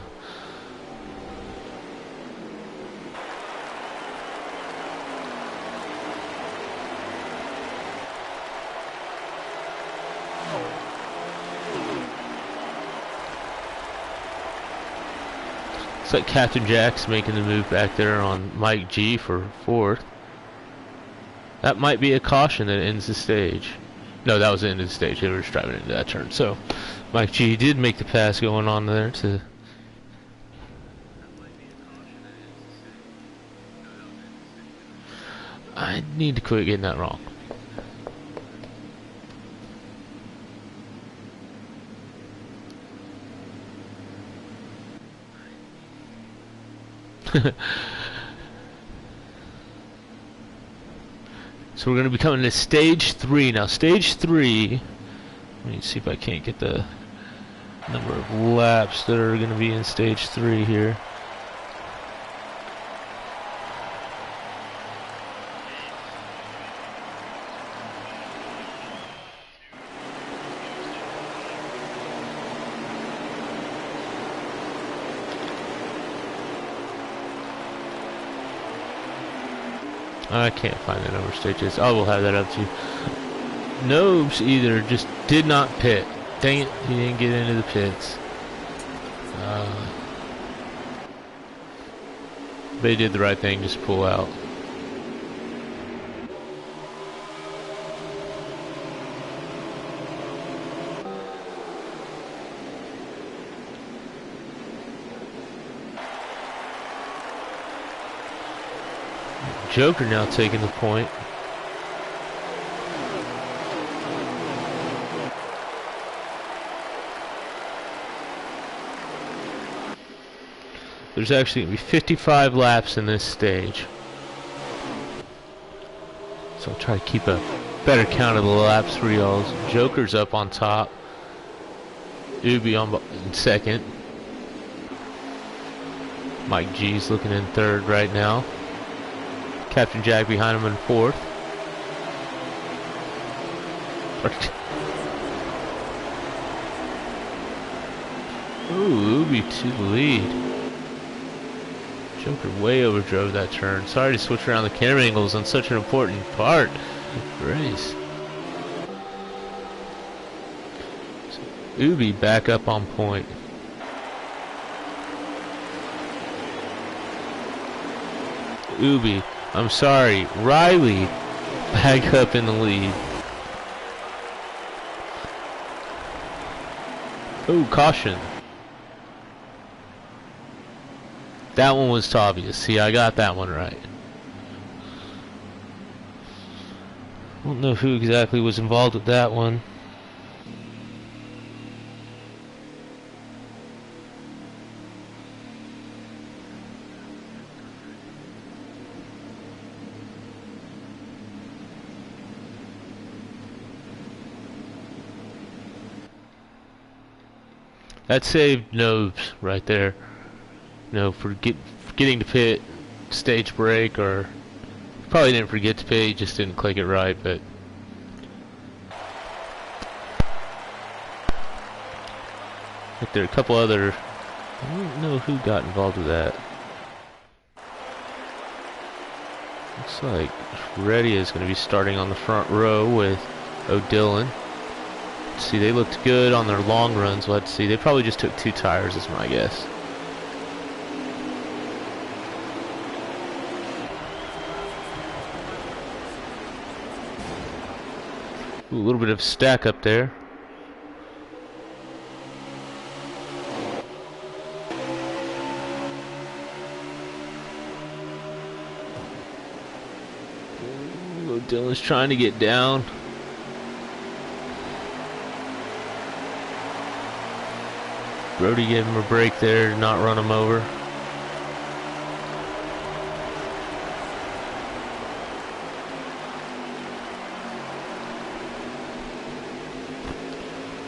Looks like Captain Jack's making the move back there on Mike G for 4th. That might be a caution that ends the stage. No, that was the end of the stage. They were just driving into that turn. So, Mike G did make the pass going on there to... I need to quit getting that wrong. So we're going to be coming to stage 3 now. Stage 3. Let me see if I can't get the number of laps that are going to be in stage 3 here. I can't find the number of stages. I will have that up to you. Nobes either just did not pit. Dang it, he didn't get into the pits. They did the right thing, just pull out. Joker now taking the point. There's actually going to be 55 laps in this stage. So I'll try to keep a better count of the laps for y'all. Joker's up on top. Ubi on in second. Mike G's looking in third right now. Captain Jack behind him in fourth. Ooh, Ubi to the lead. Joker way overdrove that turn. Sorry to switch around the camera angles on such an important part of the race. So, Ubi back up on point. Ubi, I'm sorry, Riley back up in the lead. Oh, caution. That one was obvious. See, I got that one right. I don't know who exactly was involved with that one. That saved Nobes right there. You know, forgetting to pit, stage break, or probably didn't forget to pit, he just didn't click it right, but like there are a couple other, I don't know who got involved with that. Looks like Reddy is going to be starting on the front row with O'Dillon. Let's see, they looked good on their long runs. Let's see, they probably just took 2 tires is my guess. Ooh, a little bit of stack up there. Ooh, Dylan's trying to get down. Brody gave him a break there to not run him over.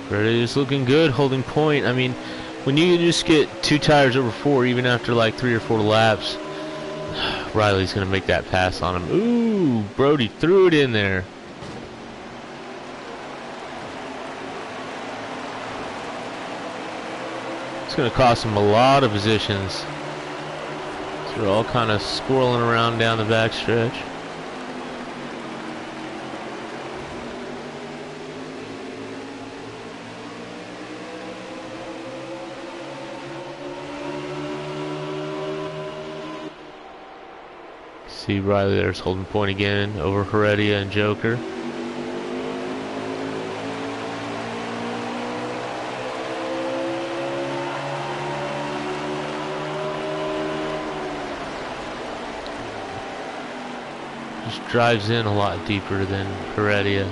Brody is looking good, holding point. I mean, when you just get 2 tires over 4, even after like 3 or 4 laps, Riley's going to make that pass on him. Ooh, Brody threw it in there. It's going to cost him a lot of positions. So they're all kind of squirreling around down the back stretch. See Riley there's holding point again over Heredia and Joker. Just drives in a lot deeper than Heredia.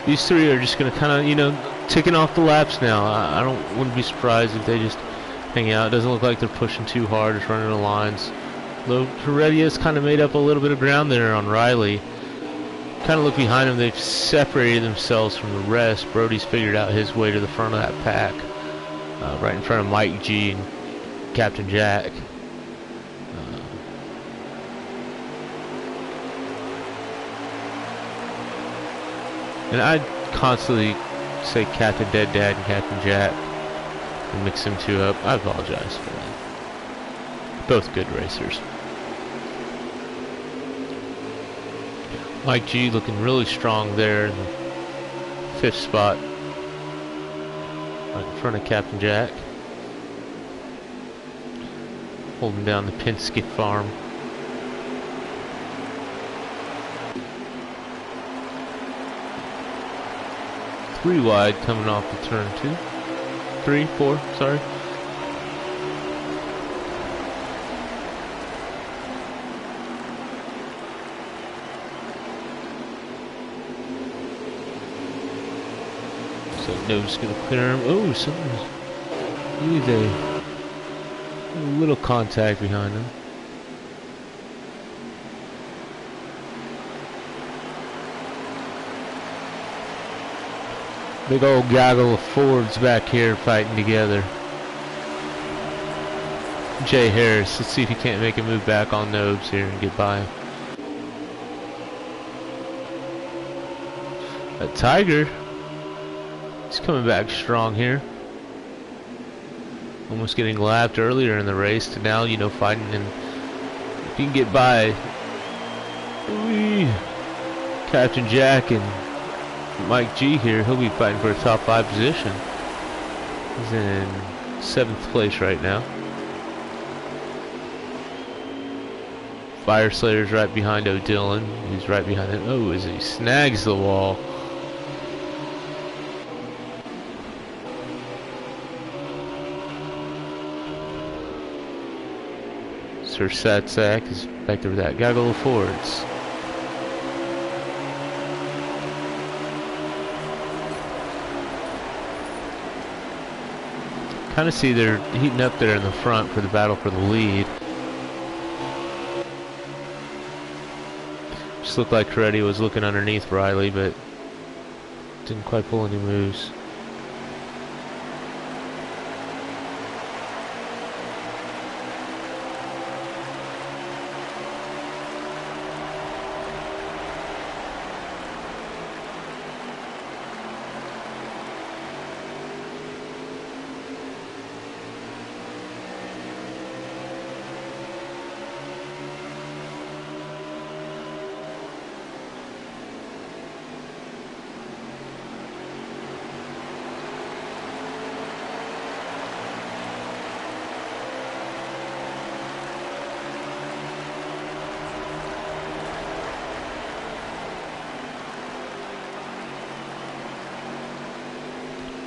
These 3 are just going to kind of, you know, ticking off the laps now. I wouldn't be surprised if they just hang out. It doesn't look like they're pushing too hard, just running the lines. Though Heredia's kind of made up a little bit of ground there on Riley. Kind of look behind them. They've separated themselves from the rest. Brody's figured out his way to the front of that pack. Right in front of Mike G and Captain Jack. And I constantly say Captain Dead Dad and Captain Jack and mix them two up. I apologize for that. Both good racers. Mike G looking really strong there in the 5th spot. Right in front of Captain Jack. Holding down the Penske farm. Three wide coming off the turn 2. 3, 4, sorry. So no's gonna clear him. Oh, something's really a little contact behind him. Big old gaggle of Fords back here fighting together. Jay Harris, let's see if he can't make a move back on Nobes here and get by. That Tiger, he's coming back strong here. Almost getting lapped earlier in the race to now, you know, fighting, and if he can get by Captain Jack and Mike G here, he'll be fighting for a top 5 position. He's in 7th place right now. Fire Slayer's right behind O'Dillon. He's right behind him. Oh, as he snags the wall. Sir Satsack is back there with that gaggle of Fords. Kind of see they're heating up there in the front for the battle for the lead. Just looked like Coretti was looking underneath Riley, but didn't quite pull any moves.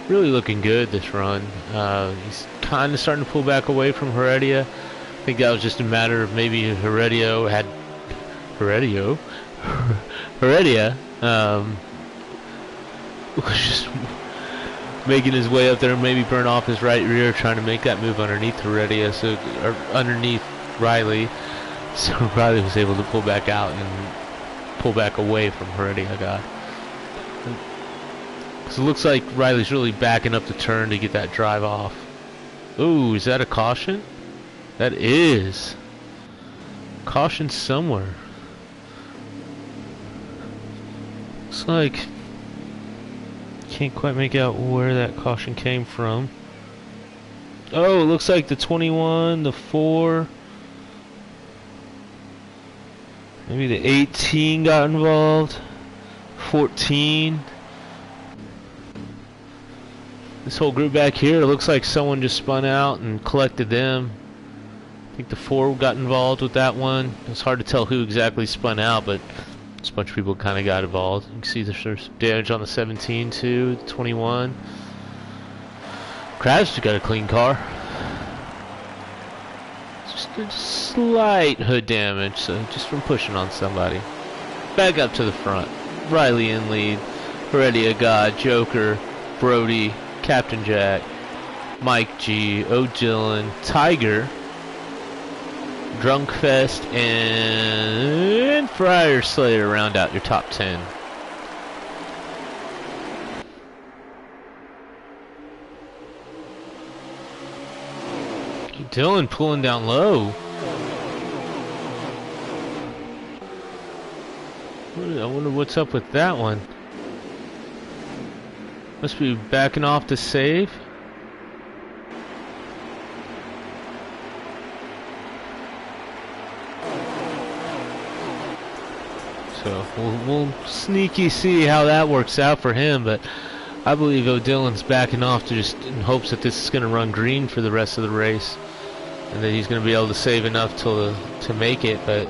Really looking good this run. He's kind of starting to pull back away from Heredia. I think that was just a matter of maybe Heredia was just making his way up there and maybe burn off his right rear, trying to make that move underneath Heredia, or underneath Riley. So Riley was able to pull back out and pull back away from Heredia guy. So it looks like Riley's really backing up the turn to get that drive off. Ooh, is that a caution? That is. Caution somewhere. Looks like can't quite make out where that caution came from. Oh, it looks like the 21, the 4, maybe the 18 got involved. 14. This whole group back here, it looks like someone just spun out and collected them. I think the 4 got involved with that one. It's hard to tell who exactly spun out, but just a bunch of people kind of got involved. You can see there's damage on the 17 too, 21. Krabs got a clean car. Just a slight hood damage, so just from pushing on somebody. Back up to the front. Riley in lead. Heredia God, Joker, Brody, Captain Jack, Mike G, O'Dillon, Tiger, Drunk Fest, and Friar Slayer round out your top 10. Dylan pulling down low. I wonder what's up with that one. Must be backing off to save. So we'll sneaky see how that works out for him, but I believe O'Dillon's backing off to just in hopes that this is going to run green for the rest of the race, and that he's going to be able to save enough to make it. But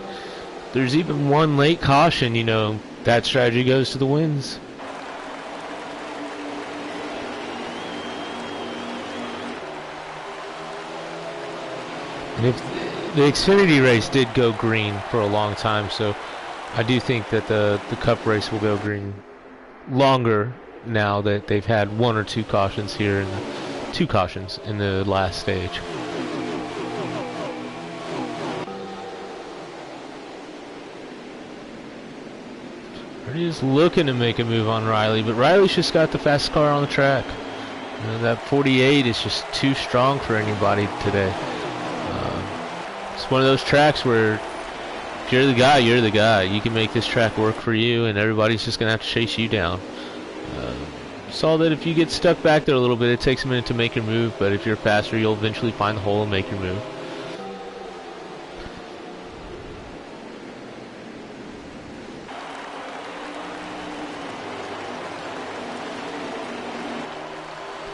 there's even one late caution, you know, that strategy goes to the wins. And if the Xfinity race did go green for a long time, so I do think that the Cup race will go green longer now that they've had one or two cautions here, and two cautions in the last stage. He's looking to make a move on Riley, but Riley's just got the fastest car on the track. You know, that 48 is just too strong for anybody today. It's one of those tracks where if you're the guy, you're the guy. You can make this track work for you, and everybody's just going to have to chase you down. Saw that if you get stuck back there a little bit, it takes a minute to make your move, but if you're faster, you'll eventually find the hole and make your move.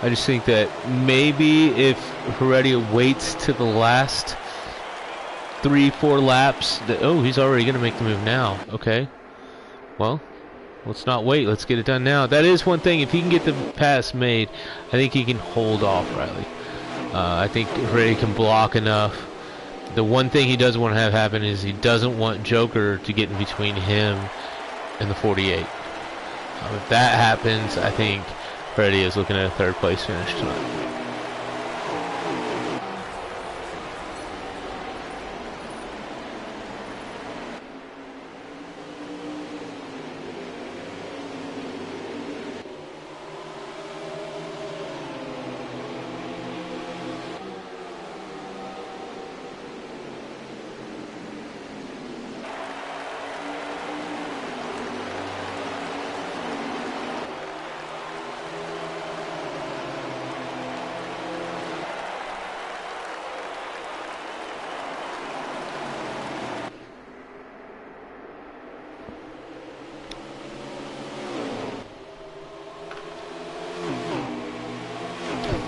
I just think that maybe if Heredia waits to the last 3-4 laps, oh, he's already going to make the move now. Okay. Well, let's not wait. Let's get it done now. That is one thing. If he can get the pass made, I think he can hold off Riley. I think Heredia can block enough. The one thing he doesn't want to have happen is he doesn't want Joker to get in between him and the 48. If that happens, I think Heredia is looking at a third place finish tonight.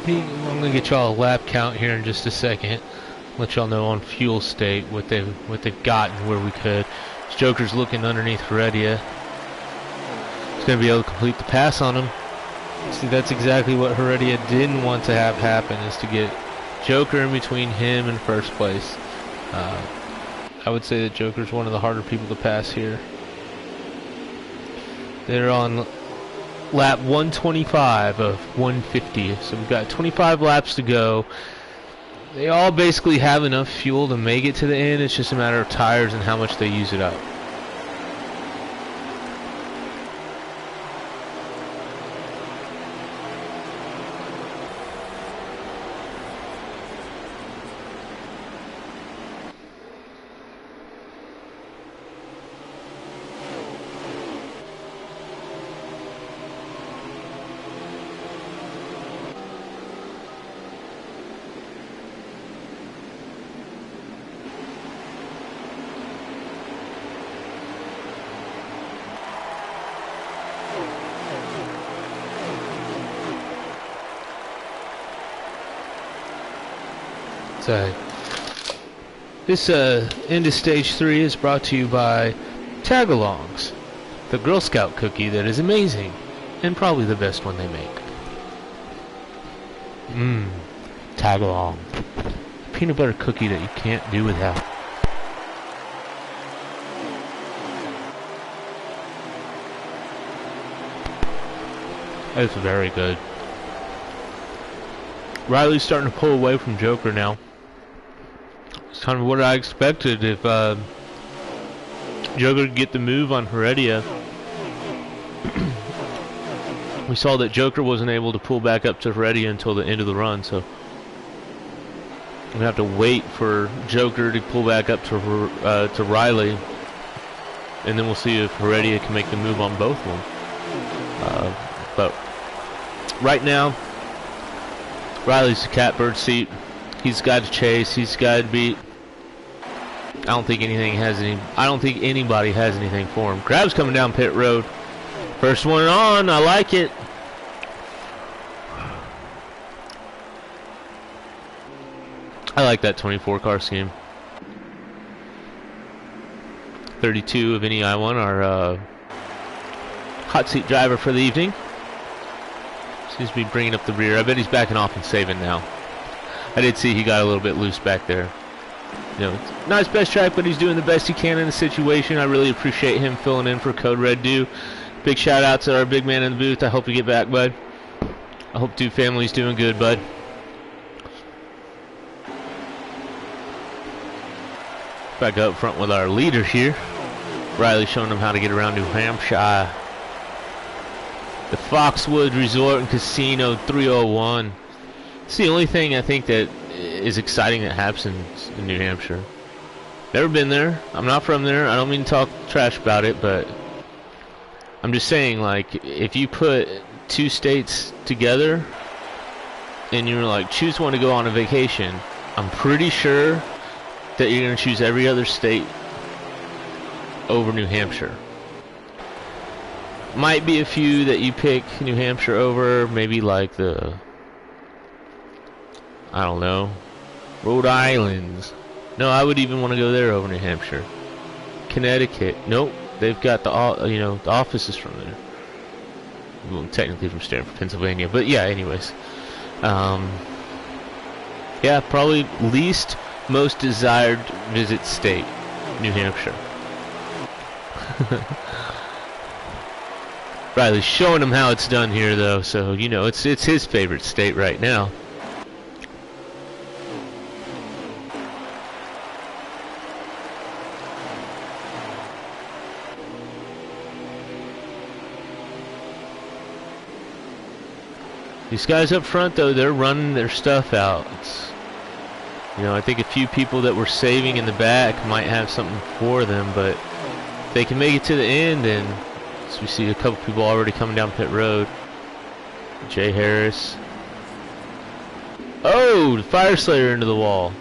I'm gonna get y'all a lap count here in just a second. Let y'all know on fuel state what they've gotten where we could. This Joker's looking underneath Heredia. He's gonna be able to complete the pass on him. See, that's exactly what Heredia didn't want to have happen, is to get Joker in between him and first place. I would say that Joker's one of the harder people to pass here. They're on lap 125 of 150, so we've got 25 laps to go. They all basically have enough fuel to make it to the end. It's just a matter of tires and how much they use it up. This end of stage 3 is brought to you by Tagalongs, the Girl Scout cookie that is amazing and probably the best one they make. Tagalong, peanut butter cookie that you can't do without. That's very good. Riley's starting to pull away from Joker now. It's kind of what I expected. If Joker could get the move on Heredia, we saw that Joker wasn't able to pull back up to Heredia until the end of the run, so we have to wait for Joker to pull back up to Riley, and then we'll see if Heredia can make the move on both of them. But right now, Riley's the catbird seat. He's got to chase. He's got to beat. I don't think anybody has anything for him. Grab's coming down pit road. First one on. I like it. I like that 24 car scheme. 32 of any I1, our hot seat driver for the evening. Seems to be bringing up the rear. I bet he's backing off and saving now. I did see he got a little bit loose back there. You know, it's not his best track, but he's doing the best he can in the situation. I really appreciate him filling in for Code Red Dew. Big shout out to our big man in the booth. I hope you get back, bud. I hope Dew family's doing good, bud. Back up front with our leader here. Riley showing them how to get around New Hampshire. The Foxwood Resort and Casino 301. It's the only thing I think that is exciting that happens in New Hampshire. Never been there. I'm not from there. I don't mean to talk trash about it, but I'm just saying, like, if you put two states together and you're like, choose one to go on a vacation, I'm pretty sure that you're going to choose every other state over New Hampshire. Might be a few that you pick New Hampshire over, maybe like the, I don't know, Rhode Island. No, I would even want to go there over New Hampshire. Connecticut. Nope, they've got the the offices from there. Well, technically from Stamford, Pennsylvania, but yeah. Anyways, yeah, probably least most desired visit state, New Hampshire. Riley's showing him how it's done here, though, so you know it's his favorite state right now. These guys up front, though, they're running their stuff out. You know, I think a few people that were saving in the back might have something for them, but if they can make it to the end, and so we see a couple people already coming down pit road. Jay Harris. Oh, the Fire Slayer into the wall.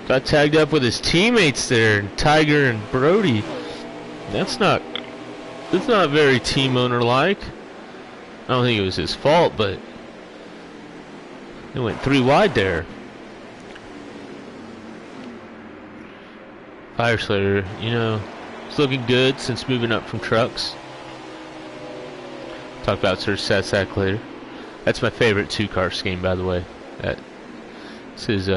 Got tagged up with his teammates there, Tiger and Brody. That's not very team owner like. I don't think it was his fault, but it went 3 wide there. Fire Slayer, you know, it's looking good since moving up from trucks. Talk about Sir Satsack later. That's my favorite 2-car scheme, by the way. This is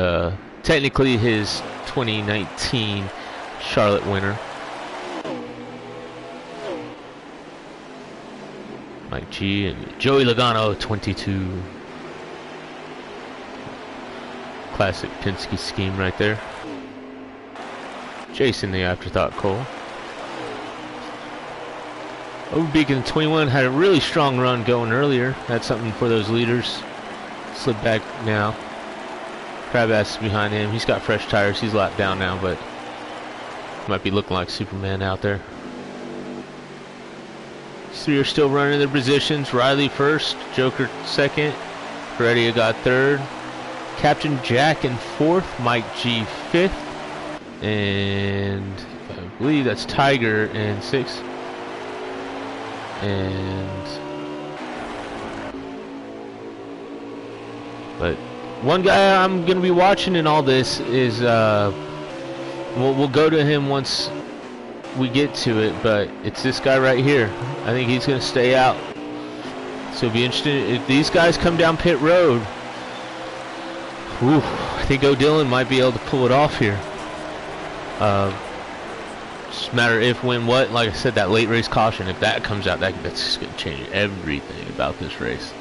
technically his 2019 Charlotte winner. Mike G and Joey Logano 22. Classic Penske scheme right there. Jason the Afterthought Cole. Overbeacon 21 had a really strong run going earlier. That's something for those leaders. Slid back now. Crabass is behind him. He's got fresh tires. He's lapped down now, but might be looking like Superman out there. These 3 are still running their positions. Riley first, Joker second, Heredia got third, Captain Jack in fourth, Mike G fifth, and I believe that's Tiger in sixth. But one guy I'm going to be watching in all this is, we'll go to him once we get to it, but it's this guy right here. I think he's going to stay out. So it'll be interesting if these guys come down pit road. I think O'Dillon might be able to pull it off here. Just a matter if, when, what. Like I said, that late race caution, if that comes out, that's just going to change everything about this race.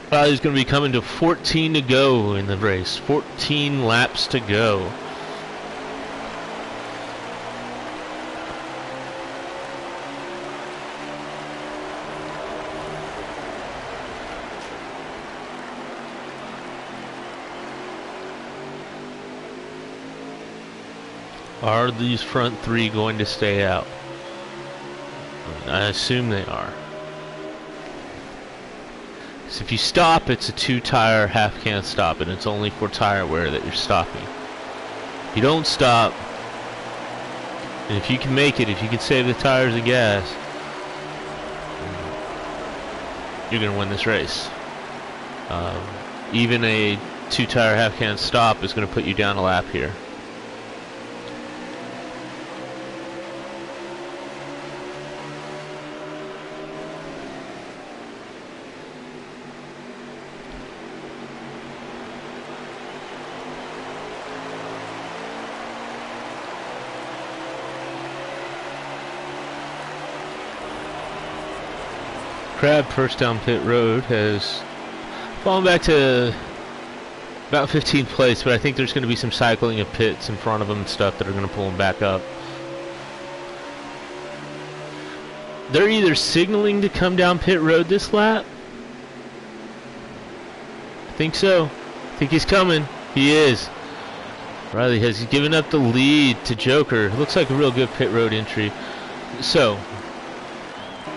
He's going to be coming to 14 to go in the race. 14 laps to go. Are these front three going to stay out? I assume they are. So if you stop, it's a 2-tire half can stop, and it's only for tire wear that you're stopping. If you don't stop, and if you can make it, if you can save the tires and gas, you're going to win this race. Even a 2-tire half can stop is going to put you down a lap here. Crab first down pit road has fallen back to about 15th place, but I think there's going to be some cycling of pits in front of him and stuff that are going to pull him back up. They're either signaling to come down pit road this lap. I think so. I think he's coming. He is. Riley has given up the lead to Joker. Looks like a real good pit road entry. So,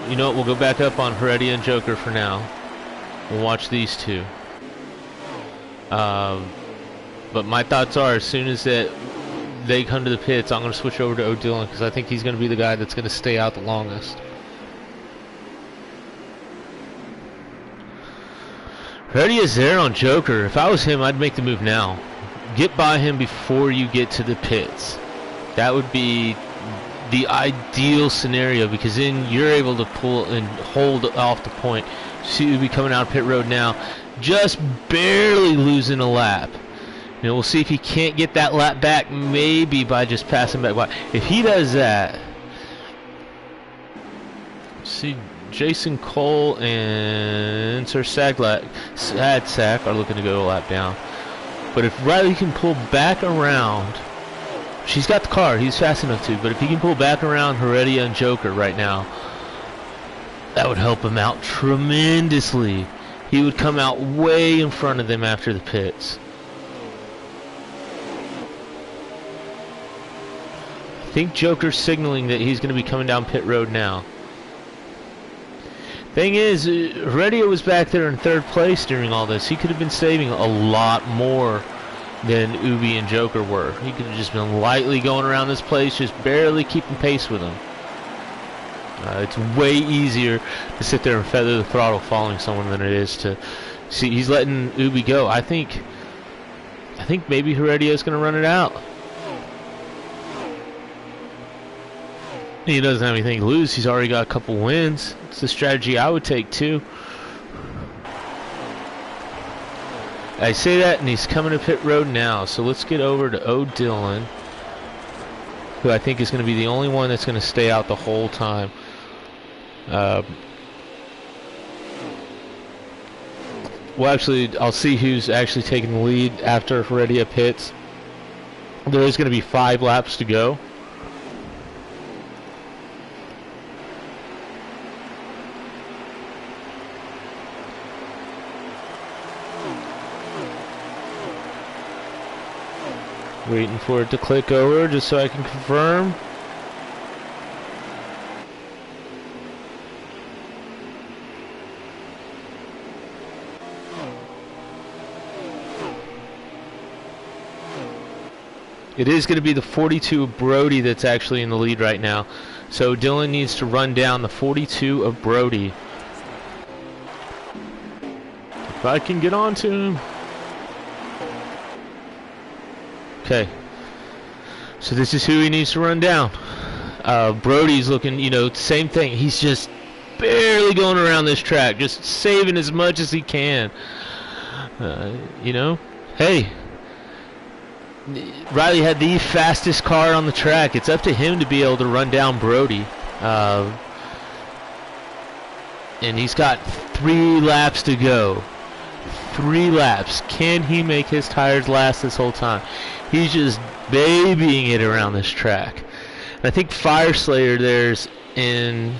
you know what? We'll go back up on Heredia and Joker for now. We'll watch these two. But my thoughts are, as soon as they come to the pits, I'm going to switch over to O'Dillon because I think he's going to be the guy that's going to stay out the longest. Heredia's there on Joker. If I was him, I'd make the move now. Get by him before you get to the pits. That would be the ideal scenario, because then you're able to pull and hold off the point. See, you'll be coming out pit road now, just barely losing a lap. You know, we'll see if he can't get that lap back, maybe by just passing back by. If he does that, see, Jason Cole and Sir Sadsack are looking to go a lap down. But if Riley can pull back around, she's got the car, he's fast enough to, but if he can pull back around Heredia and Joker right now, that would help him out tremendously. He would come out way in front of them after the pits. I think Joker's signaling that he's going to be coming down pit road now. Thing is, Heredia was back there in 3rd place during all this. He could have been saving a lot more than Ubi and Joker were. He could have just been lightly going around this place, just barely keeping pace with them. It's way easier to sit there and feather the throttle following someone than it is to see. He's letting Ubi go. I think maybe Heredia is going to run it out. He doesn't have anything to lose. He's already got a couple wins. It's the strategy I would take too. I say that, and he's coming to pit road now. So let's get over to O'Dillon, who I think is going to be the only one that's going to stay out the whole time. Well, actually, I'll see who's actually taking the lead after Heredia pits. There is going to be 5 laps to go. Waiting for it to click over just so I can confirm. It is going to be the 42 of Brody that's actually in the lead right now. So Dylan needs to run down the 42 of Brody. If I can get on to him. Okay. So this is who he needs to run down. Brody's looking, you know, same thing. He's just barely going around this track, just saving as much as he can. You know, hey, Riley had the fastest car on the track. It's up to him to be able to run down Brody. And he's got 3 laps to go. 3 laps. Can he make his tires last this whole time? He's just babying it around this track. And I think Fire Slayer there's in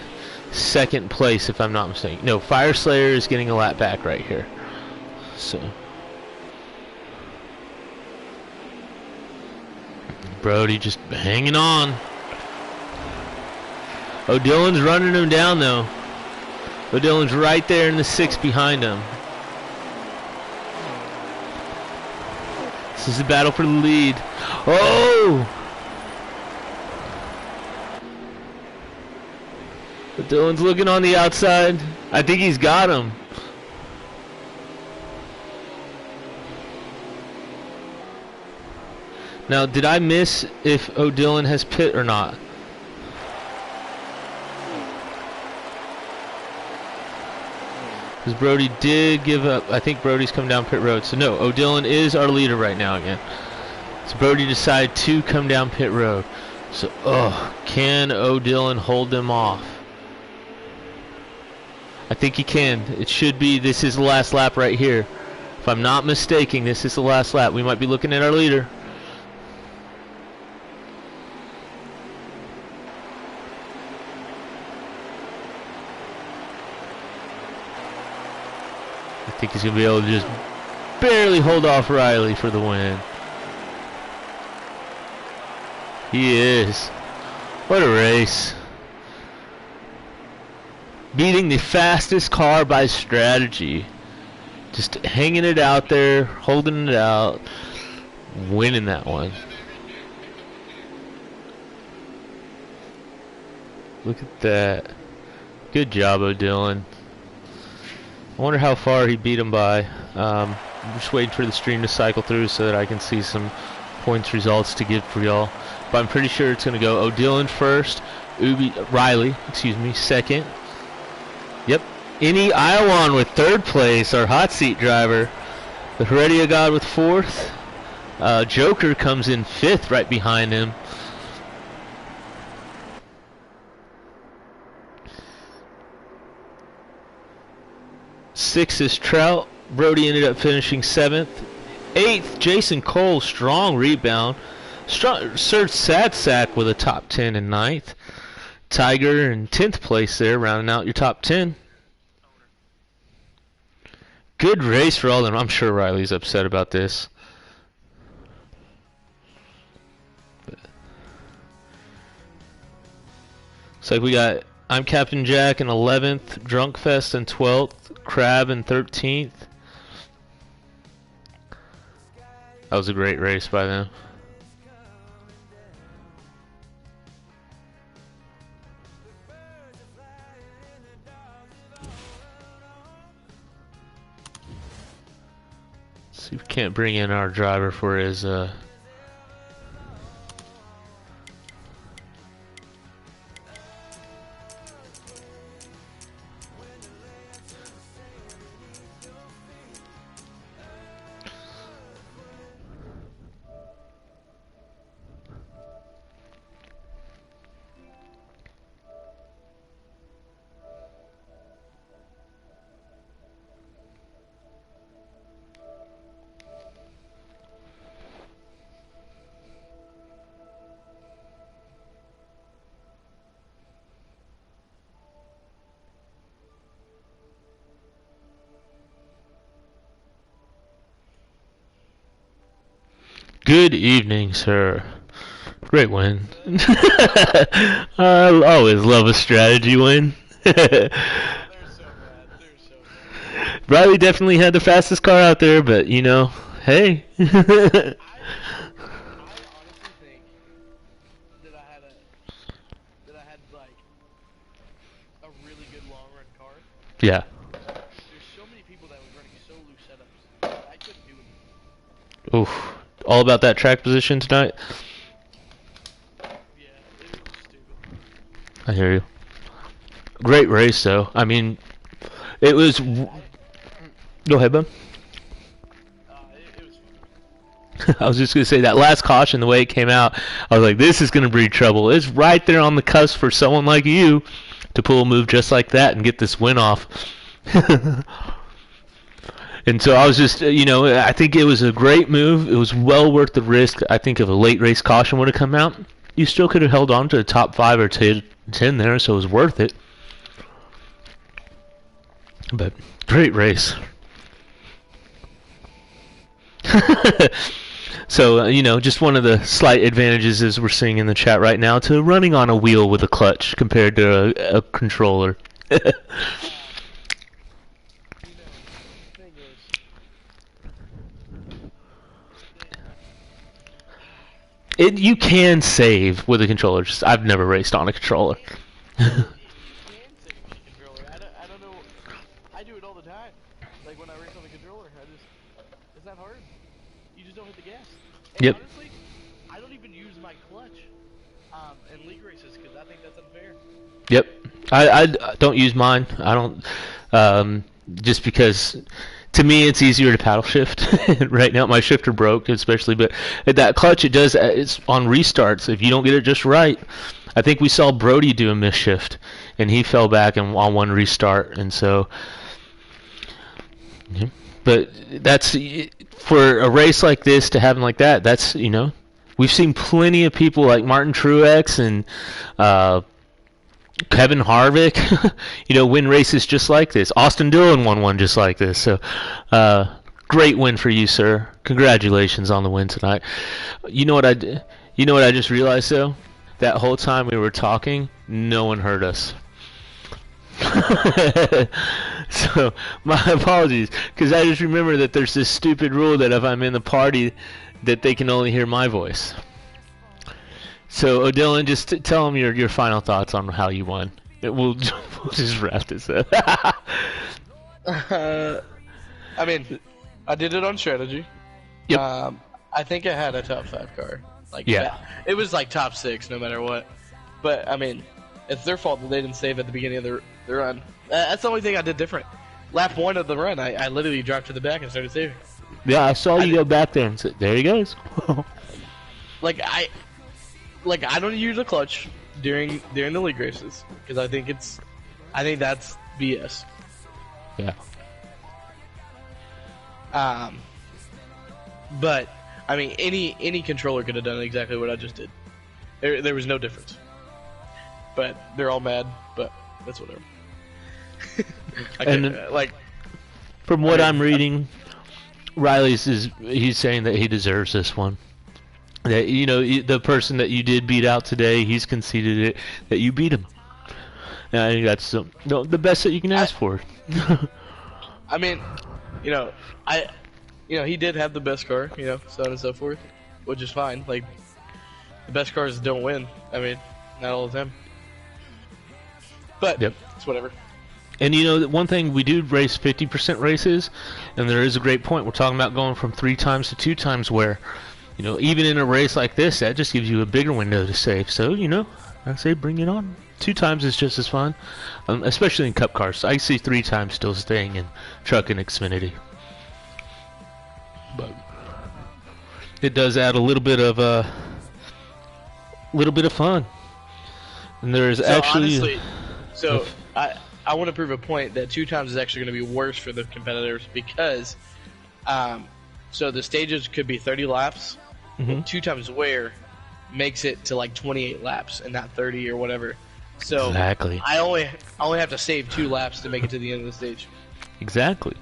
2nd place, if I'm not mistaken. No, Fire Slayer is getting a lap back right here. So Brody just hanging on. O'Dillon's running him down though. O'Dillon's right there in the 6 behind him. This is the battle for the lead. Oh! O'Dillon's looking on the outside. I think he's got him. Now, did I miss if O'Dillon has pit or not? Because Brody did give up. I think Brody's come down pit road. So no, O'Dillon is our leader right now again. So Brody decided to come down pit road. So, can O'Dillon hold them off? I think he can. It should be. This is the last lap right here. If I'm not mistaken, this is the last lap. We might be looking at our leader. I think he's going to be able to just barely hold off Riley for the win. He is. What a race. Beating the fastest car by strategy. Just hanging it out there, holding it out, winning that one. Look at that. Good job, O'Dillon. I wonder how far he beat him by. I'm just waiting for the stream to cycle through so that I can see some points results to give for y'all. But I'm pretty sure it's going to go O'Dillon first, Riley, second. Yep. Any Iowan with 3rd place, our hot seat driver. The Heredia God with 4th. Joker comes in 5th right behind him. Sixth is Trout. Brody ended up finishing 7th. 8th, Jason Cole, strong rebound. Serge Sadsack with a top 10 in 9th. Tiger in 10th place there, rounding out your top 10. Good race for all of them. I'm sure Riley's upset about this. Looks like we got I'm Captain Jack in 11th, Drunkfest in 12th, Crab in 13th. That was a great race by them. See if we can't bring in our driver for his Good evening, sir. Great win. I always love a strategy win. Riley definitely had the fastest car out there, but you know, hey. I honestly think that I had like a really good long run car. Yeah. There's so many people that were running so loose setups. I couldn't do it. Oof. All about that track position tonight? Yeah, it was stupid. I hear you. Great race, though. I mean, it was... Go ahead, bud. It was fun. I was just going to say, that last caution, the way it came out, I was like, this is going to breed trouble. It's right there on the cusp for someone like you to pull a move just like that and get this win off. And so I was just, you know, I think it was a great move. It was well worth the risk. I think if a late race caution would have come out, you still could have held on to the top 5 or 10 there, so it was worth it. But great race. So, you know, just one of the slight advantages as we're seeing in the chat right now to running on a wheel with a clutch compared to a controller. You can save with a controller. Just I've never raced on a controller. You can save with a controller. I don't know. I do it all the time. Like when I race on the controller, it's not hard. You just don't hit the gas. And Yep. honestly, I don't even use my clutch in league races because I think that's unfair. Yep. I don't use mine. I don't just because to me it's easier to paddle shift. Right now my shifter broke especially, but at that clutch it's on restarts if you don't get it just right. I think we saw Brody do a miss shift and he fell back on one restart, and so but that's for a race like this to happen like that. That's, you know, we've seen plenty of people like Martin Truex and Kevin Harvick, you know, win races just like this. Austin Dillon won one just like this. So, great win for you, sir. Congratulations on the win tonight. You know what I just realized though? That whole time we were talking, no one heard us. So, my apologies, because I just remember that there's this stupid rule that if I'm in the party, that they can only hear my voice. So, Dylan, just tell them your final thoughts on how you won. We'll just wrap this up. I mean, I did it on strategy. Yep. I think I had a top 5 car. Like, yeah. It was like top 6 no matter what. But, I mean, it's their fault that they didn't save at the beginning of the run. That's the only thing I did different. Lap 1 of the run, I literally dropped to the back and started saving. Yeah, I saw you go back there and said, there he goes. I don't use a clutch during the league races because I think that's BS. Yeah. But I mean, any controller could have done exactly what I just did. There was no difference. But they're all mad. But that's whatever. From what I'm reading, Riley's he's saying that he deserves this one. That, you know, the person that you did beat out today, he's conceded it that you beat him. And I think that's the best that you can ask for. I mean, he did have the best car, so on and so forth, which is fine. Like, the best cars don't win. I mean, not all the time. But it's whatever. And one thing, we do race 50% races, and there is a great point. We're talking about going from 3 times to 2 times where, even in a race like this, that just gives you a bigger window to save. So, I say bring it on. 2 times is just as fun, especially in Cup cars. I see 3 times still staying in Truck and Xfinity. But it does add a little bit of fun. And there is actually... Honestly, I want to prove a point that 2 times is actually going to be worse for the competitors because, so the stages could be 30 laps. Mm-hmm. 2 times wear makes it to like 28 laps and not 30 or whatever. So exactly. I only have to save 2 laps to make it to the end of the stage. Exactly.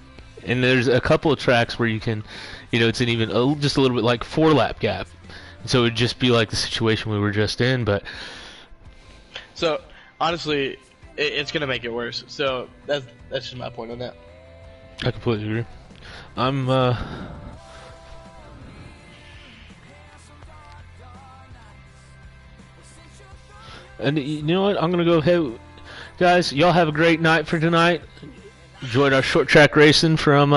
And there's a couple of tracks where you can, it's an even just a little bit like 4-lap gap. So it would just be like the situation we were just in, but. So honestly, it's gonna make it worse. So that's just my point on that. I completely agree. I'm and you know what? I'm gonna go ahead, guys. Y'all have a great night for tonight. Enjoyed our short track racing from